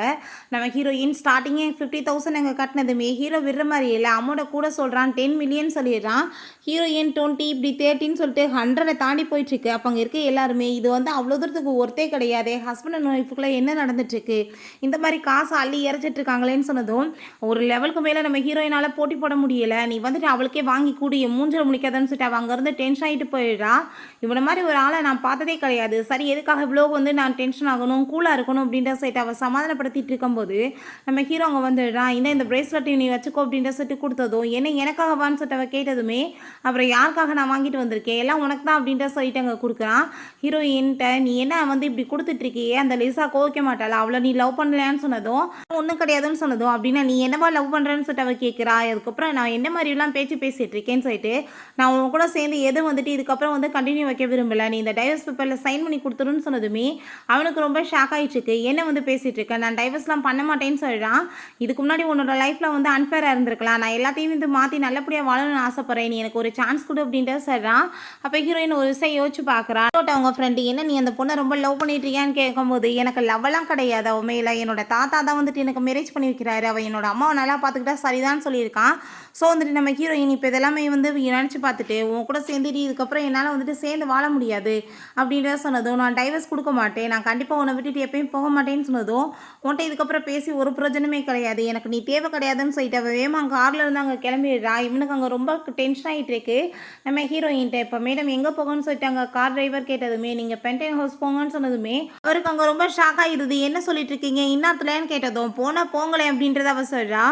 நம்ம ஹீரோயின் ஸ்டார்டிங்கே 50,000 அங்கே கட்டினதுமே ஹீரோ விடுற மாதிரி இல்லை அமௌண்ட்டை கூட சொல்கிறான் 10 மில்லியன் சொல்லிடுறான். ஹீரோயின் 20 இப்படி 30ன்னு சொல்லிட்டு 100 தாண்டி போயிட்டுருக்கு. அப்போ அங்கே இருக்க எல்லாருமே இது வந்து அவ்வளோ தூரத்துக்கு ஒர்த்தே கிடையாது, ஹஸ்பண்ட் ஒய்ஃபுக்குள்ளே என்ன நடந்துட்டுருக்கு, இந்த மாதிரி காசு அள்ளி இறச்சிட்டு இருக்காங்களேன்னு சொன்னதும் ஒரு லெவலுக்கு மேலே நம்ம ஹீரோயினால் போட்டி போட முடியலை, நீ வந்துட்டு அவளுக்கே வாங்கி கூடி மூஞ்சில் முடிக்காதான்னு சொல்லிட்டு அவள் அங்கேருந்து டென்ஷன் ஆகிட்டு போயிடுறா. இவனை மாதிரி ஒரு ஆளை நான் பார்த்ததே கிடையாது, சரி எதுக்காக இவ்வளோ வந்து நான் டென்ஷன் ஆகணும் கூலாக இருக்கணும் அப்படின்ற சைட்டு அவள் சமாதானப்படுத்திட்டு இருக்கும்போது நம்ம ஹீரோ அங்கே வந்துடுறான். இந்த பிரேஸ்லெட் நீ வச்சுக்கோ அப்படின்ற சொல்லிட்டு கொடுத்ததும் என்ன எனக்காகவான்னு சொல்லிட்டு அவள் கேட்டதுமே அப்புறம் யாருக்காக நான் வாங்கிட்டு வந்திருக்கேன் எல்லாம் உனக்கு தான் அப்படின்ற சொல்லிட்டு அங்கே கொடுக்குறான். ஹீரோயின்ட்ட நீ என்ன வந்து இப்படி கொடுத்துட்ருக்கியே அந்த லிசா கோவிக்க மாட்டாளா, அவளை நீ லவ் பண்ணலையான்னு சொன்னதும் ஒன்றும் கிடையாதுன்னு சொன்னதும் அப்படின்னா நீ என்னவா லவ் பண்ணுறேன்னு சொல்லிட்டு அவள் கேட்குறா. அதுக்கப்புறம் நான் என்ன மாதிரிலாம் பேச்சு பேசிகிட்டு இருக்கேன்னு சொல்லிட்டு நான் உன் கூட சேர்ந்து எது வந்துட்டு இதுக்கப்புறம் வந்து கண்டினியூ வைக்க விரும்பலை, நீ இந்த டைவர்ஸ் பேப்பரில் சைன் பண்ணி கொடுத்துருன்னு சொன்னதுமே அவனுக்கு ரொம்ப ஷாக் ஆகிட்டுருக்கு. என்ன வந்து பேசிகிட்டு இருக்கேன், நான் டைவர்ஸ்லாம் பண்ண மாட்டேன்னு சொல்கிறான். இதுக்கு முன்னாடி உன்னோட லைஃப்பில் வந்து அன்ஃபேராக இருந்திருக்கலாம், நான் எல்லாத்தையும் வந்து மாற்றி நல்லபடியாக வாழணும்னு ஆசைப்பட்றேன், நீ எனக்கு ஒரு சான்ஸ் கொடு அப்படின்ட்டு சொல்கிறான். அப்போ ஹீரோயின் ஒரு விஷயம் யோசிச்சு பார்க்குறான். அவங்க ஃப்ரெண்டு என்ன நீ அந்த பொண்ணை ரொம்ப லவ் பண்ணிட்டு இருக்கியான்னு கேட்கும்போது எனக்கு லவ்வெல்லாம் கிடையாது, அவன் மேலே என்னோட தாத்தா தான் வந்துட்டு எனக்கு மேரேஜ் பண்ணி வைக்கிறாரு, அவன் என்னோட அம்மாவை நல்லா பார்த்துக்கிட்டா சரிதான் சொல்லியிருக்கான். ஸோ வந்துட்டு நம்ம ஹீரோயின் இப்போ இதெல்லாமே வந்து நினச்சி பார்த்துட்டு உன் கூட சேர்ந்துட்டு இதுக்கப்புறம் என்னால் வந்துட்டு சேர்ந்து வாழ முடியாது அப்படின்றத சொன்னதும் நான் டைவர்ஸ் கொடுக்க மாட்டேன், நான் கண்டிப்பாக உன்னை விட்டுட்டு எப்பயும் போக மாட்டேன்னு சொன்னதும் உன்ட்ட இதுக்கப்புறம் பேசி ஒரு பிரயோஜனமே கிடையாது, எனக்கு நீ தேவை கிடையாதுன்னு சொல்லிட்டு அவள் வேமா காரில் இருந்து அங்கே கிளம்பிடுறா. இவனுக்கு அங்கே ரொம்ப டென்ஷன் ஆகிட்டு இருக்கு. நம்ம ஹீரோயின்ட்ட இப்போ மேடம் எங்கே போகணும்னு சொல்லிட்டு அங்கே கார் டிரைவர் கேட்டதுமே நீங்கள் பென்டைன் ஹவுஸ் போங்கன்னு சொன்னதுமே அவருக்கு அங்கே ரொம்ப ஷாக் ஆகிடுது. என்ன சொல்லிட்டு இருக்கீங்க இன்னாத்துலன்னு கேட்டதும் போனால் போங்களேன் அப்படின்றத அவ சொல்கிறா.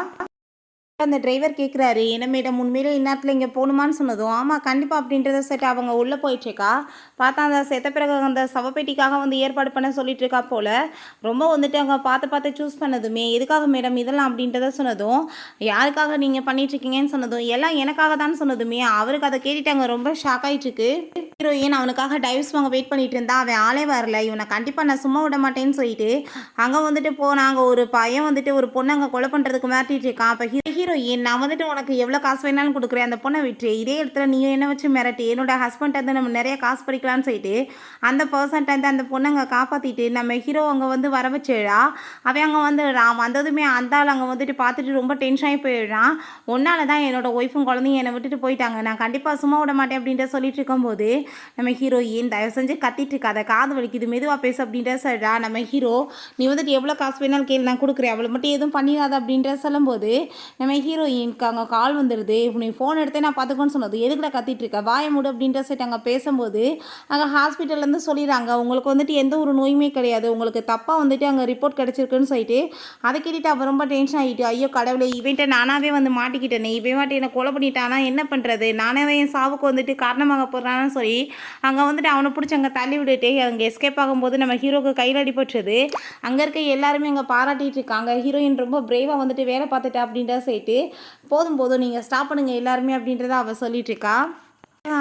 அந்த டிரைவர் கேட்குறாரு, "என்ன மேடம் உண்மையிலே இந்நேரத்துல இங்க போணுமான்னு?" சொன்னதும், "ஆமா கண்டிப்பா" அப்படின்றத சொல்லிட்டு அவங்க உள்ள போயிட்டுருக்கா. பார்த்தா அந்த செத்த பிறகு அந்த சவப்பெட்டிக்காக வந்து ஏற்பாடு பண்ண சொல்லிட்டு இருக்கா போல. ரொம்ப வந்துட்டு அவங்க பார்த்து பார்த்து சூஸ் பண்ணதுமே, "எதுக்காக மேடம் இதெல்லாம்?" அப்படின்றத சொன்னதும், "யாருக்காக நீங்க பண்ணிட்டுருக்கீங்கன்னு?" சொன்னதும், "எல்லாம் எனக்காக தான்னு" சொன்னதுமே, அவருக்கு அத கேட்டுட்டு அங்க ரொம்ப ஷாக் ஆயிட்டுருக்கு. ஹீரோயின் அவனுக்காக டைவர்ஸ் வாங்க வெயிட் பண்ணிட்டு இருந்தா. அவன் ஆளே வரல. இவன கண்டிப்பா நான் சும்மா விட மாட்டேன்னு சொல்லிட்டு, அங்க வந்துட்டு போனாங்க. ஒரு பையன் வந்துட்டு ஒரு பொண்ண அங்க கொலை பண்றதுக்கு மிரட்டிட்டு இருக்கான். அப்ப ஹீரோயின், "நான் வந்துட்டு உனக்கு எவ்வளோ காசு வேணாலும் குடுக்குறேன். அந்த பொண்ண விட்டுரு. இதே இடத்துல நீயும் என்ன வச்சு மிரட்டி, என்னோட ஹஸ்பண்ட்ட வந்து நம்ம நெறைய காசு பறிக்கலாம்னு" சொல்லிட்டு, அந்த பெர்சன்ட்ட வந்து அந்த பொண்ண அங்க காப்பாத்திட்டு, நம்ம ஹீரோ அங்க வந்து வர வச்சுடுறா. அவன் அங்க வந்துடுறான். வந்ததுமே அந்த ஆள் அங்க வந்துட்டு பார்த்துட்டு ரொம்ப டென்ஷன் ஆகி போயிடுறான். "உன்னால தான் என்னோட ஒய்ஃபும் குழந்தையும் என்னை விட்டுட்டு போயிட்டாங்க. நான் கண்டிப்பா சும்மா விட மாட்டேன்" அப்படின்ட்டு சொல்லிட்டு இருக்கும்போது, நம்ம ஹீரோயின், "தயவு செஞ்சு கத்திட்டு இருக்காத. காது வலிக்குது. மெதுவா பேசு" அப்படின்ட்டு சொல்றா. நம்ம ஹீரோ, "நீ வந்துட்டு எவ்வளோ காசு வேணாலும் கேளு நான் குடுக்குறேன். அவள மட்டும் எதுவும் பண்ணிடாத" அப்படின்ட்டு சொல்லும்போது, நம்ம ஹீரோயினுக்கு அங்கே கால் வந்துடுது. "நீ ஃபோன் எடுத்தே நான் பார்த்துக்கோன்னு" சொன்னது. "எதுக்குடா கத்திட்டு இருக்க? வாய மூடு" அப்படின்ட்டு சொல்லிட்டு அங்கே பேசும்போது, அங்கே ஹாஸ்பிட்டல்லேருந்து சொல்லிடுறாங்க, "உங்களுக்கு வந்துட்டு எந்த ஒரு நோயுமே கிடையாது. உங்களுக்கு தப்பாக வந்துட்டு அங்கே ரிப்போர்ட் கிடச்சிருக்குன்னு" சொல்லிட்டு, அதை கேட்டுட்டு அவ ரொம்ப டென்ஷன் ஆகிட்டு, "ஐயோ கடவுளே, இவன்ட்ட நானாவே வந்து மாட்டிக்கிட்டேனே. இவன் வாட்டி என்னை கொலை பண்ணிட்டானா என்ன பண்ணுறது? நானே தான் என் சாவுக்கு வந்துட்டு காரணமாக போடுறான்னு" சொல்லி அங்கே வந்துட்டு அவனை பிடிச்சி அங்கே தள்ளி விட்டுட்டு அங்கே எஸ்கேப் ஆகும்போது நம்ம ஹீரோக்கு கையில் அடிபட்டுருது. அங்கே இருக்க எல்லாருமே அங்கே பாராட்டிட்டு இருக்காங்க. ஹீரோயின் ரொம்ப பிரேவாக வந்துட்டு வேலை பார்த்துட்டா அப்படின்றத சொல்லிட்டு, "போதும் போதும் நீங்கள் ஸ்டாப் பண்ணுங்க எல்லாருமே" அப்படின்றத அவள் சொல்லிட்டு இருக்கா.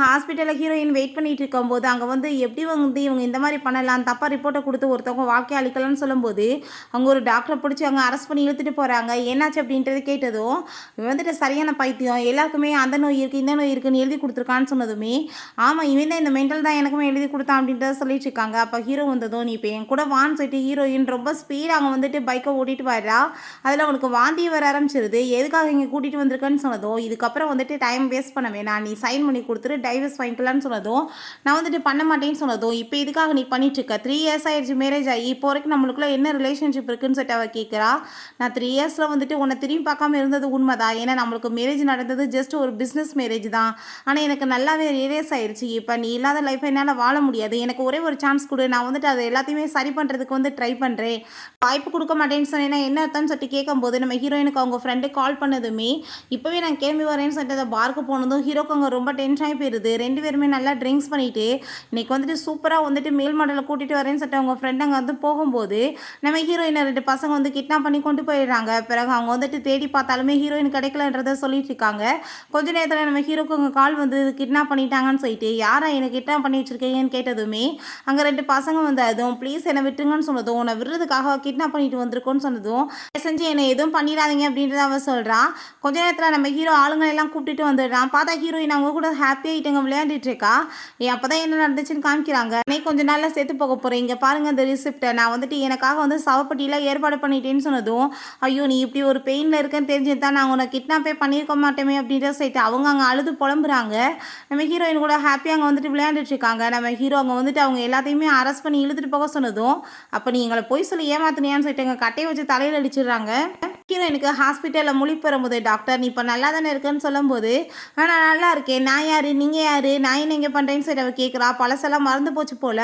ஹாஸ்பிட்டலில் ஹீரோயின் வெயிட் பண்ணிட்டு இருக்கும்போது, அங்கே வந்து எப்படி வந்து இவங்க இந்த மாதிரி பண்ணலாம், தப்பாக ரிப்போர்ட்டை கொடுத்து ஒருத்தவங்க வாழ்க்கையை அழிக்கலாம்னு சொல்லும்போது, அவங்க ஒரு டாக்டரை பிடிச்சி அங்கே அரெஸ்ட் பண்ணி இழுத்துட்டு போகிறாங்க. என்னாச்சு அப்படின்றது கேட்டதும், இவன் வந்துட்டு சரியான பைத்தியம், எல்லாருக்குமே அந்த நோய் இருக்குது இந்த நோய் இருக்குன்னு எழுதி கொடுத்துருக்கான்னு சொன்னதுமே, "ஆமாம் இவன் தான் இந்த மென்டல் தான் எனக்குமே எழுதி கொடுத்தான்" அப்படின்றத சொல்லிட்டு இருக்காங்க. அப்போ ஹீரோ வந்ததும், "நீ இப்போ என் கூட வான்னு" சொல்லிட்டு ஹீரோயின் ரொம்ப ஸ்பீடாக அங்கே வந்துட்டு பைக்கை ஓட்டிட்டு வர்றா. அதில் அவனுக்கு வாந்தி வர ஆரம்பிச்சிருது. "எதுக்காக இங்கே கூட்டிகிட்டு வந்திருக்கேன்னு" சொன்னதும், "இதுக்கப்புறம் வந்துட்டு டைம் வேஸ்ட் பண்ண வேணாம், நீ சைன் பண்ணி கொடுத்துரு, டைவர்ஸ் வாங்கிக்கலாம்னு" சொன்னதும், "நான் வந்துட்டு பண்ண மாட்டேன்னு" சொன்னதும், "இப்போ இதுக்காக நீ பண்ணிட்டுருக்க 3 இயர்ஸ் ஆயிடுச்சு மேரேஜ் ஆகி, இப்போ வரைக்கும் நம்மளுக்குள்ள என்ன ரிலேஷன்ஷிப் இருக்குன்னு" சொல்லிட்டு அவள் கேட்குறா. "நான் 3 இயர்ஸில் வந்துட்டு உன்னை திரும்பி பார்க்காம இருந்தது உண்மைதான். ஏன்னா நம்மளுக்கு மேரேஜ் நடந்தது ஜஸ்ட் ஒரு பிஸ்னஸ் மேரேஜ் தான். ஆனால் எனக்கு நல்லாவே ரியலைஸ் ஆயிடுச்சு, இப்போ நீ இல்லாத லைஃப்பை என்னால் வாழ முடியாது. எனக்கு ஒரே ஒரு சான்ஸ் கொடு, நான் வந்துட்டு அதை எல்லாத்தையுமே சரி பண்ணுறதுக்கு வந்து ட்ரை பண்ணுறேன். வாய்ப்பு கொடுக்க மாட்டேன்னு சொன்னேன்னா என்ன அர்த்தம்னு சொல்லிட்டு கேட்கும்போது, நம்ம ஹீரோயினுக்கு அவங்க ஃப்ரெண்டு கால் பண்ணதுமே, "இப்போவே நான் கிளம்பி வரேன்னு" சொல்லிட்டு அதை பார்க்க போனதும் ஹீரோக்கு அங்கே ரொம்ப டென்ஷன் ஆகி போயிருது. 2 பேருமே நல்லா ட்ரிங்க்ஸ் பண்ணிட்டு, இன்னைக்கு வந்துட்டு சூப்பராக வந்துட்டு மேல் மாடலை கூட்டிகிட்டு வரேன்னு சொல்லிட்டு அவங்க ஃப்ரெண்ட் அங்கே வந்து போகும்போது, நம்ம ஹீரோயினை 2 பசங்க வந்து கிட்னாப் பண்ணி கொண்டு போயிடுறாங்க. பிறகு அவங்க வந்துட்டு தேடி பார்த்தாலுமே ஹீரோயின் கிடைக்கலன்றதை சொல்லிட்டு இருக்காங்க. கொஞ்ச நேரத்தில் நம்ம ஹீரோக்கு அங்கே கால் வந்து கிட்னாப் பண்ணிட்டாங்கன்னு சொல்லிட்டு, "யாரா என்னை கிட்னாப் பண்ணி வச்சிருக்கீங்கன்னு" கேட்டதுமே, அங்கே 2 பசங்க வந்து அதுவும், "ப்ளீஸ் என்னை விட்டுருங்கன்னு" சொன்னதும், "உன்னை விடுறதுக்காக கிட்னாப் பண்ணிட்டு வந்திருக்கோன்னு" சொன்னதும், "செஞ்சு என்னை எதுவும் பண்ணிடாதீங்க" அப்படின்றத அவ சொல்கிறா. கொஞ்ச நேரத்தில் நம்ம ஹீரோ ஆளுங்களை எல்லாம் கூப்பிட்டுட்டு வந்துடுறான். பார்த்தா ஹீரோயின் அவங்க கூட ஹாப்பியாகிட்டு அங்கே விளையாண்டுட்டு இருக்கா. அப்பதான் என்ன நடந்துச்சுன்னு காமிக்கிறாங்க. "அன்னைக்கு கொஞ்ச நாள்ல செத்து போக போறேன். இங்க பாருங்க இந்த ரிசிப்ட்டை. நான் வந்துட்டு எனக்காக வந்து சவப்பெட்டிலாம் ஏற்பாடு பண்ணிட்டேன்னு" சொன்னதும், "ஐயோ நீ இப்படி ஒரு பெயின்ல இருக்கேன்னு தெரிஞ்சு தான் நான் உன்னை கிட்னாப்பே பண்ணியிருக்க மாட்டேமே" அப்படின்ற சொல்லிட்டு அவங்க அங்கே அழுது புலம்புறாங்க. நம்ம ஹீரோயின் கூட ஹாப்பியாக அங்கே வந்துட்டு விளையாண்டுட்டு இருக்காங்க. நம்ம ஹீரோ அங்கே வந்துட்டு அவங்க எல்லாத்தையுமே அரெஸ்ட் பண்ணி இழுத்துட்டு போக சொன்னதும், "அப்போ நீ எங்களை பொய் சொல்லி ஏமாத்துனியான்னு" சொல்லிட்டு எங்கள் கட்டையை வச்சு தலையில் அடிச்சிடுறாங்க. ஹீரோயினுக்கு ஹாஸ்பிட்டலில் முழிப்பு வரும்போது, டாக்டர் நீ இப்போ நல்லா தானே இருக்குன்னு சொல்லும்போது, நான் நல்லா இருக்கேன். நான் யார் நீங்கள் யார் நான் என்ன இங்கே பண்ணுறேன்னு சொல்லி அவள் கேட்குறா. பழசெல்லாம் மறந்து போச்சு போல்.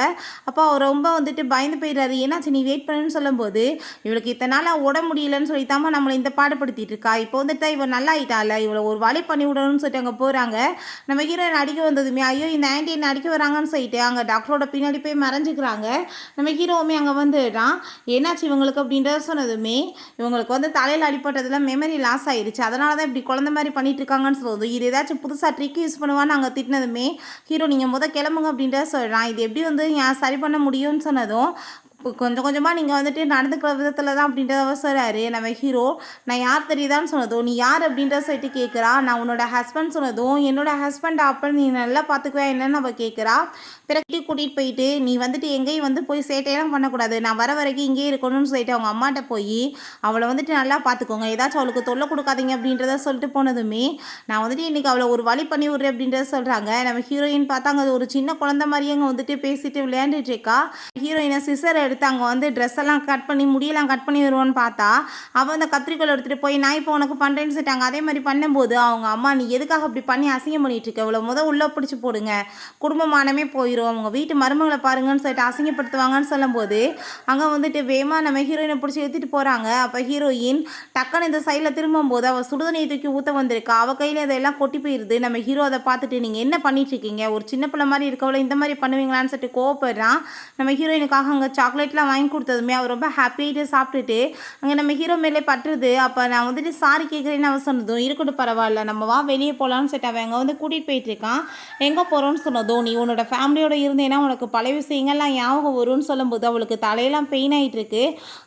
அப்போ அவர் ரொம்ப வந்துட்டு பயந்து போயிடுறாரு. "என்னாச்சு நீ வெயிட் பண்ணுன்னு" சொல்லும்போது, "இவளுக்கு இத்தனை நாளாக உட முடியலன்னு சொல்லித்தாமல் நம்மளை இந்த பாடுபடுத்திட்டு இருக்கா. இப்போ வந்துட்டு இவள் நல்லா ஆயிட்டால, இவளை ஒரு வழி பண்ணி விடணும்னு" சொல்லிட்டு அங்கே போகிறாங்க. நம்ம ஹீரோயின் அடிக்க வந்ததுமே, ஐயோ இந்த ஆன்ட்டி என்ன அடிக்க வராங்கன்னு சொல்லிட்டு அங்கே டாக்டரோட பின்னாடி போய் மறைஞ்சிக்கிறாங்க. நம்ம ஹீரோவுமே அங்கே வந்துடுறான். "என்னாச்சு இவங்களுக்கு" அப்படின்றத சொன்னதுமே, "இவங்களுக்கு வந்து தலையில் அடிப்பட்டதில் மெமரி லாஸ் ஆயிடுச்சு, அதனால தான் இப்படி குழந்தை மாதிரி பண்ணிட்டு இருக்காங்கன்னு" சொல்லுது. "இது ஏதாச்சும் புதுசாக ட்ரிக் யூஸ் பண்ணுவான்னு" அங்கே திட்டினதுமே, ஹீரோ "நீங்கள் கிளம்புங்க" அப்படின்றத சொல்கிறான். "இது எப்படி வந்து சரி பண்ண முடியும்னு" சொன்னதும், கொஞ்சம் கொஞ்சமாக நீங்கள் வந்துட்டு நடந்துக்கிற விதத்தில் தான்" அப்படின்றத சொல்கிறாரு. நம்ம ஹீரோ, "நான் யார் தெரியுதான்னு" சொன்னதும், "நீ யார்" அப்படின்றத சொல்லிட்டு கேட்குறா. "நான் உன்னோட ஹஸ்பண்ட்" சொன்னதும், "என்னோட ஹஸ்பண்ட் அப்போ நீ நல்லா பார்த்துக்குவா என்னன்னு" அவள் கேட்குறா. பிறகு கூட்டிகிட்டு போயிட்டு, "நீ வந்துட்டு எங்கேயும் வந்து போய் சேட்டையெல்லாம் பண்ணக்கூடாது, நான் வர வரைக்கும் இங்கேயே இருக்கணும்னு" சொல்லிட்டு அவங்க அம்மாட்ட போய், "அவளை வந்துட்டு நல்லா பார்த்துக்கோங்க, ஏதாச்சும் அவளுக்கு தொல்லை கொடுக்காதீங்க" அப்படின்றத சொல்லிட்டு போனதுமே, "நான் வந்துட்டு இன்றைக்கி அவளை ஒரு வழி பண்ணி விட்றேன்" அப்படின்றத சொல்கிறாங்க. நம்ம ஹீரோயின் பார்த்தாங்க அது ஒரு சின்ன குழந்தை மாதிரியே அங்கே வந்துட்டு பேசிட்டு விளையாண்டுட்டு இருக்கா. ஹீரோயினை சிசர் எடுத்து அங்கே வந்து ட்ரெஸ் எல்லாம் கட் பண்ணி முடியெல்லாம் கட் பண்ணி வருவான்னு பார்த்தா அவள் அந்த கத்திரிக்கோல் எடுத்துகிட்டு போய் நான் இப்போ உனக்கு பண்ணுறேன்னு சொல்லிட்டாங்க. அதே மாதிரி பண்ணும்போது அவங்க அம்மா நீ எதுக்காக அப்படி பண்ணி அசிங்கம் பண்ணிட்டு இருக்க, இவ்வளோ உள்ளே பிடிச்சி போடுங்க, குடும்பமானமே போயிடும், அவங்க வீட்டு மருமகளை பாருங்கன்னு சொல்லிட்டு அசிங்கப்படுத்துவாங்கன்னு சொல்லும்போது அங்கே வந்துட்டு வேமா நம்ம ஹீரோயினை பிடிச்சி எடுத்துகிட்டு போகிறாங்க. அப்போ ஹீரோயின் டக்குன்னு இந்த சைடில் திரும்பும்போது அவள் சுடுதண்ணியை தூக்கி ஊற்ற வந்திருக்கா. அவள் கையில் அதெல்லாம் கொட்டி போயிடுது. நம்ம ஹீரோ அதை பார்த்துட்டு நீங்கள் என்ன பண்ணிட்டு இருக்கீங்க, ஒரு சின்ன பிள்ளை மாதிரி இருக்கவளை இந்த மாதிரி பண்ணுவீங்களான்னு சொல்லிட்டு கோவப்படுறான். நம்ம ஹீரோயினுக்காக அங்கே சாக்லேட்லாம் வாங்கி கொடுத்ததுமே அவர் ரொம்ப ஹாப்பியாகிட்டு சாப்பிட்டுட்டு அங்கே நம்ம ஹீரோ மேலே பட்டுருது. அப்போ நான் வந்துட்டு சாரி கேட்குறேன்னு அவன் சொன்னதும் இருக்கட்டும் பரவாயில்ல நம்ம வா வெளியே போகலான்னு சொல்லிட்டு அவன் அங்கே வந்து கூட்டிகிட்டு போயிட்டு இருக்கான். எங்கே போகிறோன்னு சொன்னதும் நீ உன்னோட ஃபேமிலியோட இருந்தேன்னா உனக்கு பழைய விஷயங்கள்லாம் ஞாபகம் வரும்னு சொல்லும்போது அவளுக்கு தலையெல்லாம் பெயின் ஆகிட்டு இருக்கு.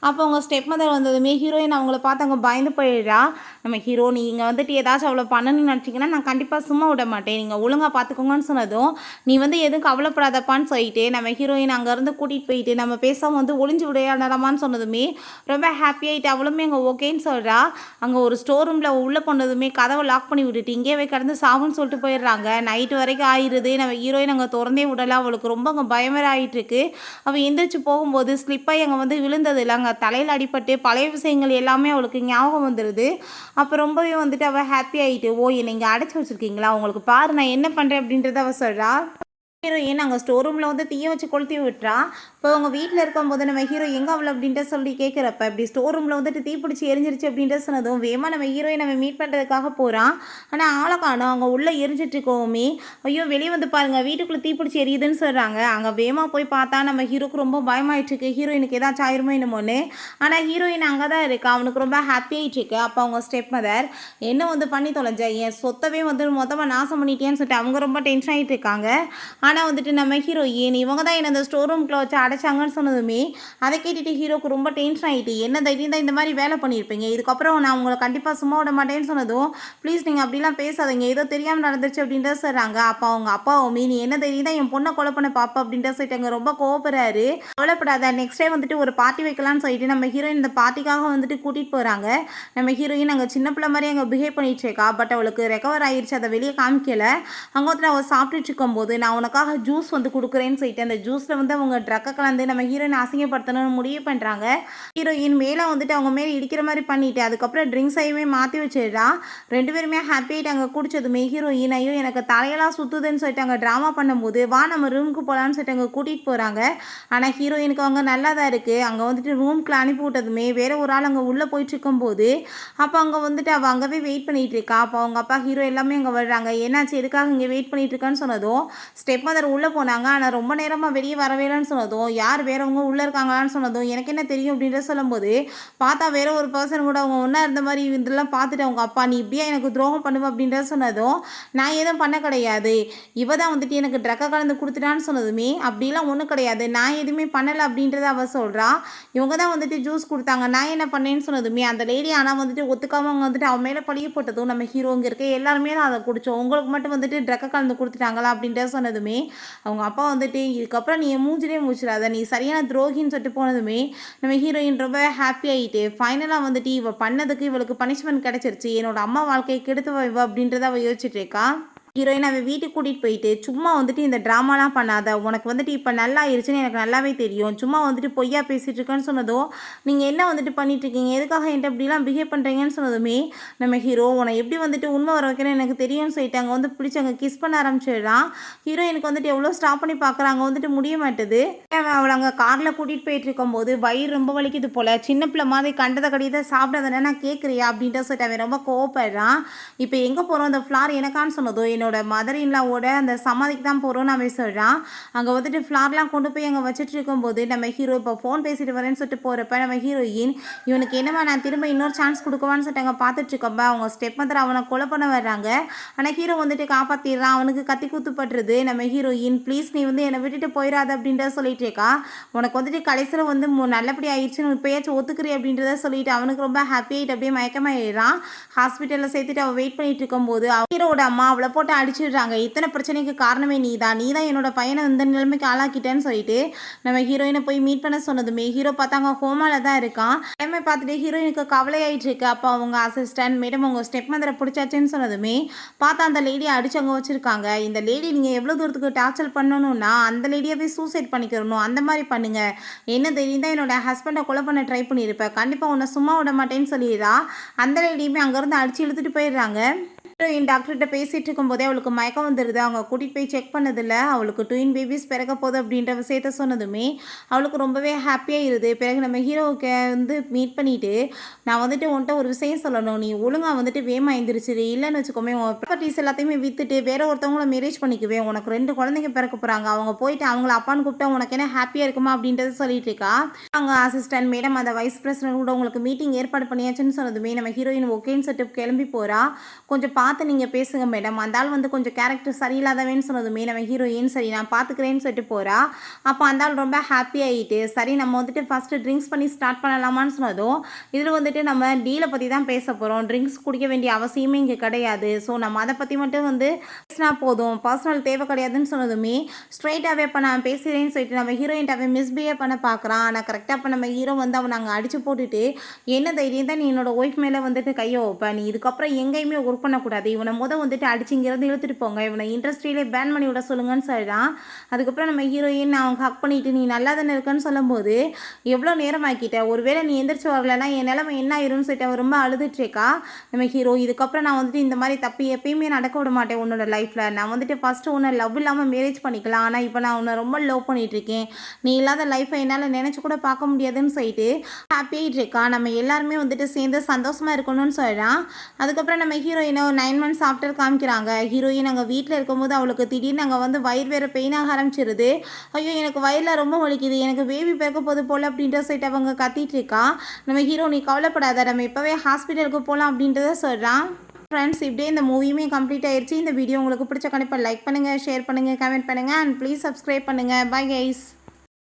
அப்போ அவங்க ஸ்டெப் மதர் வந்ததுமே ஹீரோயின் அவங்கள பார்த்து அவங்க பயந்து போயிடுறா. நம்ம ஹீரோ நீங்கள் வந்துட்டு ஏதாச்சும் அவ்வளோ பண்ணணும்னு நினச்சிங்கன்னா நான் கண்டிப்பாக சும்மா விட மாட்டேன், நீங்கள் ஒழுங்காக பார்த்துக்கோங்கன்னு சொன்னதும் நீ வந்து எதுவும் கவலைப்படாதப்பான்னு சொல்லிட்டு நம்ம ஹீரோயின் அங்கேருந்து கூட்டிகிட்டு போயிட்டு நம்ம பேசாமல் வந்து ஒளிஞ்சு விளையாடலாமான்னு சொன்னதுமே ரொம்ப ஹாப்பியாகிட்டு அவளுமே அங்கே ஓகேன்னு சொல்கிறா. அங்கே ஒரு ஸ்டோர் ரூமில் உள்ளே போனதுமே கதவை லாக் பண்ணி விட்டுட்டு இங்கேயே கடந்து சாவுன்னு சொல்லிட்டு போயிடுறாங்க. நைட்டு வரைக்கும் ஆயிடுது. நம்ம ஹீரோயின் அங்கே திறந்தே விடலை. அவளுக்கு ரொம்ப அங்கே பயமே ஆகிட்டுருக்கு. அவள் எந்திரிச்சு போகும்போது ஸ்லிப்பாகி அங்கே வந்து விழுந்தது இல்லை, அங்கே தலையில் அடிபட்டு பழைய விஷயங்கள் எல்லாமே அவளுக்கு ஞாபகம் வந்துடுது. அப்போ ரொம்பவே வந்துட்டு அவள் ஹாப்பி ஆகிட்டு ஓ என்னை இங்கே அடைச்சி வச்சுருக்கீங்களா, உங்களுக்கு பாரு நான் என்ன பண்ணுறேன் அப்படின்றத அவள் சொல்கிறா. ஹீரோயின் அங்கே ஸ்டோர் ரூமில் வந்து தீயை வச்சு கொளுத்தி விட்டுறா. இப்போ அவங்க வீட்டில் இருக்கும்போது நம்ம ஹீரோ எங்கே அவளை அப்படின்ட்டு சொல்லி கேட்குறப்ப இப்படி ஸ்டோர் ரூமில் வந்துட்டு தீ பிடிச்சி எரிஞ்சிருச்சு அப்படின்ட்டு சொன்னதும் வேமா நம்ம ஹீரோயின் நம்ம மீட் பண்ணுறதுக்காக போகிறான். ஆனால் ஆளை காணும். அவங்க உள்ளே எரிஞ்சிட்டு இருக்கோமே ஐயோ வெளியே வந்து பாருங்கள் வீட்டுக்குள்ளே தீ பிடிச்சி எரியுதுன்னு சொல்கிறாங்க. அங்கே வேமா போய் பார்த்தா நம்ம ஹீரோக்கு ரொம்ப பயமாயிட்டுருக்கு, ஹீரோயினுக்கு ஏதாச்சும் ஆயிருமோ என்னமோன்னு. ஆனால் ஹீரோயின் அங்கே தான் இருக்கா. அவனுக்கு ரொம்ப ஹாப்பியாகிட்டுருக்கு. அப்போ அவங்க ஸ்டெப் மதர் என்ன வந்து பண்ணி தொலைஞ்ச, என் சொத்தவே வந்து மொத்தமாக நாசம் பண்ணிட்டேன்னு சொல்லிட்டு அவங்க ரொம்ப டென்ஷன் ஆகிட்டு இருக்காங்க. ஆனால் வந்துட்டு நம்ம ஹீரோயின் இவங்க தான் என்ன அந்த ஸ்டோர் ரூம்குள்ளே வச்சு அடைச்சாங்கன்னு சொன்னதுமே அதை கேட்டுட்டு ஹீரோக்கு ரொம்ப டென்ஷன் ஆகிட்டு என்ன தைரியம் தான் இந்த மாதிரி வேலை பண்ணியிருப்பீங்க, இதுக்கப்புறம் நான் உங்களை கண்டிப்பாக சும்மா விட மாட்டேன்னு சொன்னதும் ப்ளீஸ் நீங்கள் அப்படிலாம் பேசாதீங்க, ஏதோ தெரியாமல் நடந்துச்சு அப்படின்ட்டு சொல்கிறாங்க. அப்போ அவங்க அப்பா நீ என்ன தைரியம் தான் என் பொண்ணை கொலை பண்ண பாப்பா அப்படின்ட்டு சொல்லிட்டாங்க. ரொம்ப கோவப்படுறாரு. கவலைப்படாத நெக்ஸ்ட் டைம் வந்துட்டு ஒரு பார்ட்டி வைக்கலாம்னு சொல்லிட்டு நம்ம ஹீரோயின் இந்த பார்ட்டிக்காக வந்துட்டு கூட்டிகிட்டு போகிறாங்க. நம்ம ஹீரோயின் அங்கே சின்ன பிள்ளை மாதிரி அங்கே பிஹேவ் பண்ணிட்டு இருக்கா. பட் அவளுக்கு ரெக்கவர் ஆயிடுச்சு, அதை வெளியே காமிக்கல. அங்கே வந்துட்டு அவள் சாப்பிட்டுட்டு இருக்கும்போது நான் உனக்காக ஜூஸ் வந்து கொடுக்குறேன்னு சொல்லிட்டு அந்த ஜூஸில் வந்து அவங்க ட்ரக்கை கலந்து நம்ம ஹீரோயின் அசிங்கப்படுத்தணும்னு முடிவு பண்ணுறாங்க. ஹீரோயின் மேலே வந்துட்டு அவங்க மேலே இடிக்கிற மாதிரி பண்ணிட்டு அதுக்கப்புறம் ட்ரிங்க்ஸ் ஐயுமே மாற்றி வச்சிடுறா. ரெண்டு பேருமே ஹாப்பியாகிட்டு அங்கே குடிச்சதுமே ஹீரோயின் ஐயோ எனக்கு தலையெல்லாம் சுற்றுதுன்னு சொல்லிட்டு அங்கே ட்ராமா பண்ணும்போது வா நம்ம ரூமுக்கு போகலான்னு சொல்லிட்டு அங்கே கூட்டிகிட்டு போகிறாங்க. ஆனால் ஹீரோயினுக்கு அவங்க நல்லா தான் இருக்குது. அங்கே வந்துட்டு ரூமுக்குள்ள அனுப்பி விட்டதுமே வேற ஒரு ஆள் அங்கே உள்ளே போயிட்டு இருக்கும்போது அப்போ அங்கே வந்துட்டு அவள் அங்கேவே வெயிட் பண்ணிகிட்டு இருக்கா. அப்போ அவங்க அப்பா ஹீரோ எல்லாமே அங்கே வர்றாங்க. என்னாச்சு எதுக்காக இங்கே வெயிட் பண்ணிட்டு இருக்கான்னு சொன்னதும் ஸ்டெப் மதர் உள்ளே போனாங்க. ஆனால் ரொம்ப நேரமாக வெளியே வரவேலன்னு சொன்னதும் யார் வேறவங்க உள்ளே இருக்காங்களான்னு சொன்னதும் எனக்கு என்ன தெரியும் அப்படின்ற சொல்லும்போது பார்த்தா வேற ஒரு பர்சன் கூட அவங்க ஒன்றா இருந்த மாதிரி இதெல்லாம் பார்த்துட்டு அவங்க அப்பா நீ இப்படியா எனக்கு துரோகம் பண்ணுவேன் அப்படின்ற சொன்னதும் நான் எதுவும் பண்ண கிடையாது, இவ தான் வந்துட்டு எனக்கு ட்ரக்கை கலந்து கொடுத்துட்டான்னு சொன்னதுமே அப்படிலாம் ஒன்றும் கிடையாது, நான் எதுவுமே பண்ணலை அப்படின்றத அவள் சொல்கிறா. இவங்க தான் வந்துட்டு ஜூஸ் கொடுத்தாங்க, நான் என்ன பண்ணேன்னு சொன்னதுமே அந்த லேடி ஆனால் வந்துட்டு ஒத்துக்காம அவங்க வந்துட்டு அவன் மேலே பழிய போட்டதும் நம்ம ஹீரோ இங்கே இருக்க எல்லாருமே தான் அதை குடித்தோம், உங்களுக்கு மட்டும் வந்துட்டு ட்ரக்கை கலந்து கொடுத்துட்டாங்களா அப்படின்ற சொன்னதுமே அவங்க அப்பா வந்துட்டு இதுக்கப்புறம் நீ மூஞ்சிலே மூச்சிடாத, நீ சரியான துரோகின்னு சொல்லிட்டு போனதுமே நம்ம ஹீரோயின் ரொம்ப ஹாப்பி ஆகிட்டு ஃபைனலாக வந்துட்டு இவள் பண்ணதுக்கு இவளுக்கு பனிஷ்மெண்ட் கிடச்சிருச்சு, என்னோட அம்மா வாழ்க்கையை கெடுத்து இவ அப்படின்றத அவள் யோசிச்சுட்டு இருக்கா. ஹீரோயின் அவன் வீட்டுக்கு கூட்டிகிட்டு போயிட்டு சும்மா வந்துட்டு இந்த ட்ராமாலாம் பண்ணாத, உனக்கு வந்துட்டு இப்போ நல்லா ஆயிடுச்சுன்னு எனக்கு நல்லாவே தெரியும், சும்மா வந்துட்டு பொய்யா பேசிகிட்டு இருக்கேன்னு சொன்னதும் நீங்கள் என்ன வந்துட்டு பண்ணிட்டுருக்கீங்க, எதுக்காக என்கிட்ட இப்படிலாம் பிஹேவ் பண்ணுறீங்கன்னு சொன்னதுமே நம்ம ஹீரோ உன்னை எப்படி வந்துட்டு உண்மை வர வைக்கிறேன்னு எனக்கு தெரியும்னு சொல்லிட்டு அங்கே வந்து பிடிச்சாங்க கிஸ் பண்ண ஆரம்பிச்சிடுறான். ஹீரோயினுக்கு வந்துட்டு எவ்வளோ ஸ்டாப் பண்ணி பார்க்குறாங்க வந்துட்டு முடிய மாட்டுது. அவளை அங்கே காரில் கூட்டிகிட்டு போயிட்டு இருக்கும்போது வயிறு ரொம்ப வலிக்குது போல், சின்ன பிள்ளை மாதிரி கண்டதை கடிதை சாப்பிடாதானே நான் கேட்குறியா அப்படின்ட்டு சொல்லிட்டு அவன் ரொம்ப கோவப்படுறான். இப்போ எங்கே போகிறோம் அந்த ஃப்ளார் எனக்கான்னு சொன்னதோ என்னோட மதர் இன்லாவோட அந்த சமாதிக்கு தான் போகிறோன்னு அவன் சொல்கிறான். அங்கே வந்துட்டு ஃப்ளார்லாம் கொண்டு போய் அங்கே வச்சுட்டு இருக்கும்போது நம்ம ஹீரோ இப்போ ஃபோன் பேசிட்டு வரேன்னு சொல்லிட்டு போகிறப்ப நம்ம ஹீரோயின் இவனுக்கு என்னமா நான் திரும்ப இன்னொரு சான்ஸ் கொடுக்குவான்னு சொல்லிட்டு அங்கே பார்த்துட்டு இருக்கப்ப அவங்க ஸ்டெப் மதர் அவனை கொலை பண்ண வர்றாங்க. ஆனால் ஹீரோ வந்துட்டு காப்பாற்றிடுறான். அவனுக்கு கத்தி கூத்துப்படுறது. நம்ம ஹீரோயின் ப்ளீஸ் நீ வந்து என்னை விட்டுட்டு போயிடாத அப்படின்றத சொல்லிட்டு இருக்கா. உனக்கு வந்துட்டு கடைசியில் வந்து நல்லபடி ஆயிடுச்சுன்னு இப்போயாச்சும் ஒத்துக்கிறேன் அப்படின்றத சொல்லிட்டு அவனுக்கு ரொம்ப ஹாப்பி ஆகிட்டு அப்படியே மயக்கமாயிடுறான். ஹாஸ்பிட்டலில் சேர்த்துட்டு அவள் வெயிட் பண்ணிட்டு இருக்கும்போது ஹீரோட அம்மா அவளை போட்டு போட்டு அடிச்சிடுறாங்க. இத்தனை பிரச்சனைக்கு காரணமே நீ தான் என்னோட பையனை இந்த நிலைமைக்கு ஆளாக்கிட்டேன்னு சொல்லிட்டு நம்ம ஹீரோயினை போய் மீட் பண்ண சொன்னதுமே ஹீரோ பார்த்தாங்க ஹோமால தான் இருக்கான். எல்லாமே பார்த்துட்டு ஹீரோயினுக்கு கவலையாயிட்டு இருக்கு. அப்போ அவங்க அசிஸ்டன்ட் மேடம் உங்கள் ஸ்டெப் மதரை பிடிச்சாச்சுன்னு சொன்னதுமே பார்த்தா அந்த லேடியை அடிச்சு அங்கே வச்சிருக்காங்க. இந்த லேடி நீங்கள் எவ்வளோ தூரத்துக்கு டார்ச்சர் பண்ணணும்னா அந்த லேடியாவே சூசைட் பண்ணிக்கிறணும், அந்த மாதிரி பண்ணுங்க. என்ன தெரியும் தான் என்னோட ஹஸ்பண்டை கொலை பண்ண ட்ரை பண்ணியிருப்பேன், கண்டிப்பாக உன்னை சும்மா விட மாட்டேன்னு சொல்லிடுறா. அந்த லேடியுமே அங்கேருந்து அடிச்சு இழுத்துட்டு போயிடுறாங்க. ஹீரோயின் டாக்டர்கிட்ட பேசிகிட்டு இருக்கும்போதே அவளுக்கு மயக்கம் வந்துடுது. அவங்க கூட்டிகிட்டு போய் செக் பண்ணதில்ல, அவளுக்கு ட்வின் பேபிஸ் பிறக்க போகுது அப்படின்ற விஷயத்த சொன்னதுமே அவளுக்கு ரொம்பவே ஹாப்பியாக இருது. பிறகு நம்ம ஹீரோவுக்கு மீட் பண்ணிவிட்டு நான் உன்ட்ட ஒரு விஷயம் சொல்லணும், நீ ஒழுங்காக வேமா எழுந்திரிச்சிரு, இல்லைன்னு வச்சுக்கோமே உன் ப்ராப்பர்ட்டிஸ் எல்லாத்தையுமே விற்றுட்டு வேற ஒருத்தவங்கள மேரேஜ் பண்ணிக்குவேன், உனக்கு 2 குழந்தைங்க பிறக்க போகிறாங்க, அவங்க போயிட்டு அவங்கள அப்பான்னு கூப்பிட்டா உனக்கு என்ன ஹாப்பியாக இருக்குமா அப்படின்றத சொல்லிட்டு இருக்கா. அவங்க அசிஸ்டன்ட் மேடம் அந்த வைஸ் பிரசிடென்ட் கூட உங்களுக்கு மீட்டிங் ஏற்பாடு பண்ணியாச்சுன்னு சொன்னதுமே நம்ம ஹீரோயின் ஓகேன்னு செட்டு கிளம்பி போகிறா. கொஞ்சம் பார்த்து நீங்கள் பேசுங்க மேடம், அந்த ஆள் கொஞ்சம் கேரக்டர் சரியில்லாதவேன்னு சொன்னதுமே நம்ம ஹீரோயின் சரி நான் பார்த்துக்கிறேன்னு சொல்லிட்டு போகிறா. அப்போ அந்த ஆள் ரொம்ப ஹாப்பி ஆகிட்டு சரி நம்ம ஃபஸ்ட்டு ட்ரிங்க்ஸ் பண்ணி ஸ்டார்ட் பண்ணலாமான்னு சொன்னதும் இதில் நம்ம டீலை பற்றி தான் பேச போகிறோம், ட்ரிங்க்ஸ் குடிக்க வேண்டிய அவசியமே இங்கே கிடையாது, ஸோ நம்ம அதை பற்றி மட்டும் பேசினா போதும், பர்சனல் தேவை கிடையாதுன்னு சொன்னதுமே ஸ்ட்ரெயிட்டாகவே இப்போ நான் பேசுகிறேன்னு சொல்லிட்டு நம்ம ஹீரோயின்ட்டாவே மிஸ்பிஹேவ் பண்ண பார்க்குறான். ஆனால் கரெக்டாக இப்போ நம்ம ஹீரோ அவனை அங்கே அடித்து போட்டுட்டு என்ன தைரியம் தான் நீ என்னோட ஒய்ஃப் மேலே கையை வைப்பேன், நீ இதுக்கப்புறம் எங்கேயுமே ஒர்க் பண்ணக்கூடாது, இவனை அடிச்சு இங்கேருந்து இழுத்துட்டு போங்க, இவனை இண்டஸ்ட்ரியிலே பேன் பண்ணி விட சொல்லுங்கன்னு சொல்லிடான். அதுக்கப்புறம் நம்ம ஹீரோயின் அவங்க ஹக் பண்ணிட்டு நீ நல்லா தானே இருக்கன்னு சொல்லும்போது எவ்வளோ நேரம் ஆக்கிட்ட, ஒருவேளை நீ எந்திரிச்சு வரலன்னா என் நிலைமை என்ன ஆயிரும்னு சொல்லிட்டு அவன் ரொம்ப அழுதுட்ருக்கா. நம்ம ஹீரோ இதுக்கப்புறம் நான் இந்த மாதிரி தப்பு எப்பயுமே நடக்க விட மாட்டேன் உன்னோட லைஃப்பில், நான் ஃபஸ்ட்டு உன்னை லவ் இல்லாமல் மேரேஜ் பண்ணிக்கலாம், ஆனால் இப்போ நான் உன்னை ரொம்ப லவ் பண்ணிகிட்ருக்கேன், நீ இல்லாத லைஃப்பை என்னால் நினச்சி கூட பார்க்க முடியாதுன்னு சொல்லிட்டு ஹாப்பியாகிட்டு இருக்கா. நம்ம எல்லாருமே சேர்ந்து சந்தோஷமாக இருக்கணும்னு சொல்கிறான். அதுக்கப்புறம் நம்ம ஹீரோயினை ஒரு 9 months ஆஃப்டர் காமிக்கிறாங்க. ஹீரோயின் அங்கே வீட்டில் இருக்கும்போது அவளுக்கு திடீர்னு அங்கே வயிறு வேறு பெயினாக ஆரம்பிச்சிருது. ஐயோ எனக்கு வயிறில் ரொம்ப வலிக்குது, எனக்கு பேபி பிறக்க போது போல் அப்படின்ற சைட் அவங்க கத்திட்டு இருக்கா. நம்ம ஹீரோ நீ கவலைப்படாத, நம்ம இப்போவே ஹாஸ்பிட்டலுக்கு போகலாம் அப்படின்றத சொல்கிறான். ஃப்ரெண்ட்ஸ் இப்படியே இந்த மூவியுமே கம்ப்ளீட் ஆயிடுச்சு. இந்த வீடியோ உங்களுக்கு பிடிச்ச கண்டிப்பாக லைக் பண்ணுங்கள், ஷேர் பண்ணுங்கள், கமெண்ட் பண்ணுங்கள் அண்ட் ப்ளீஸ் சப்ஸ்கிரைப் பண்ணுங்கள். Bye guys.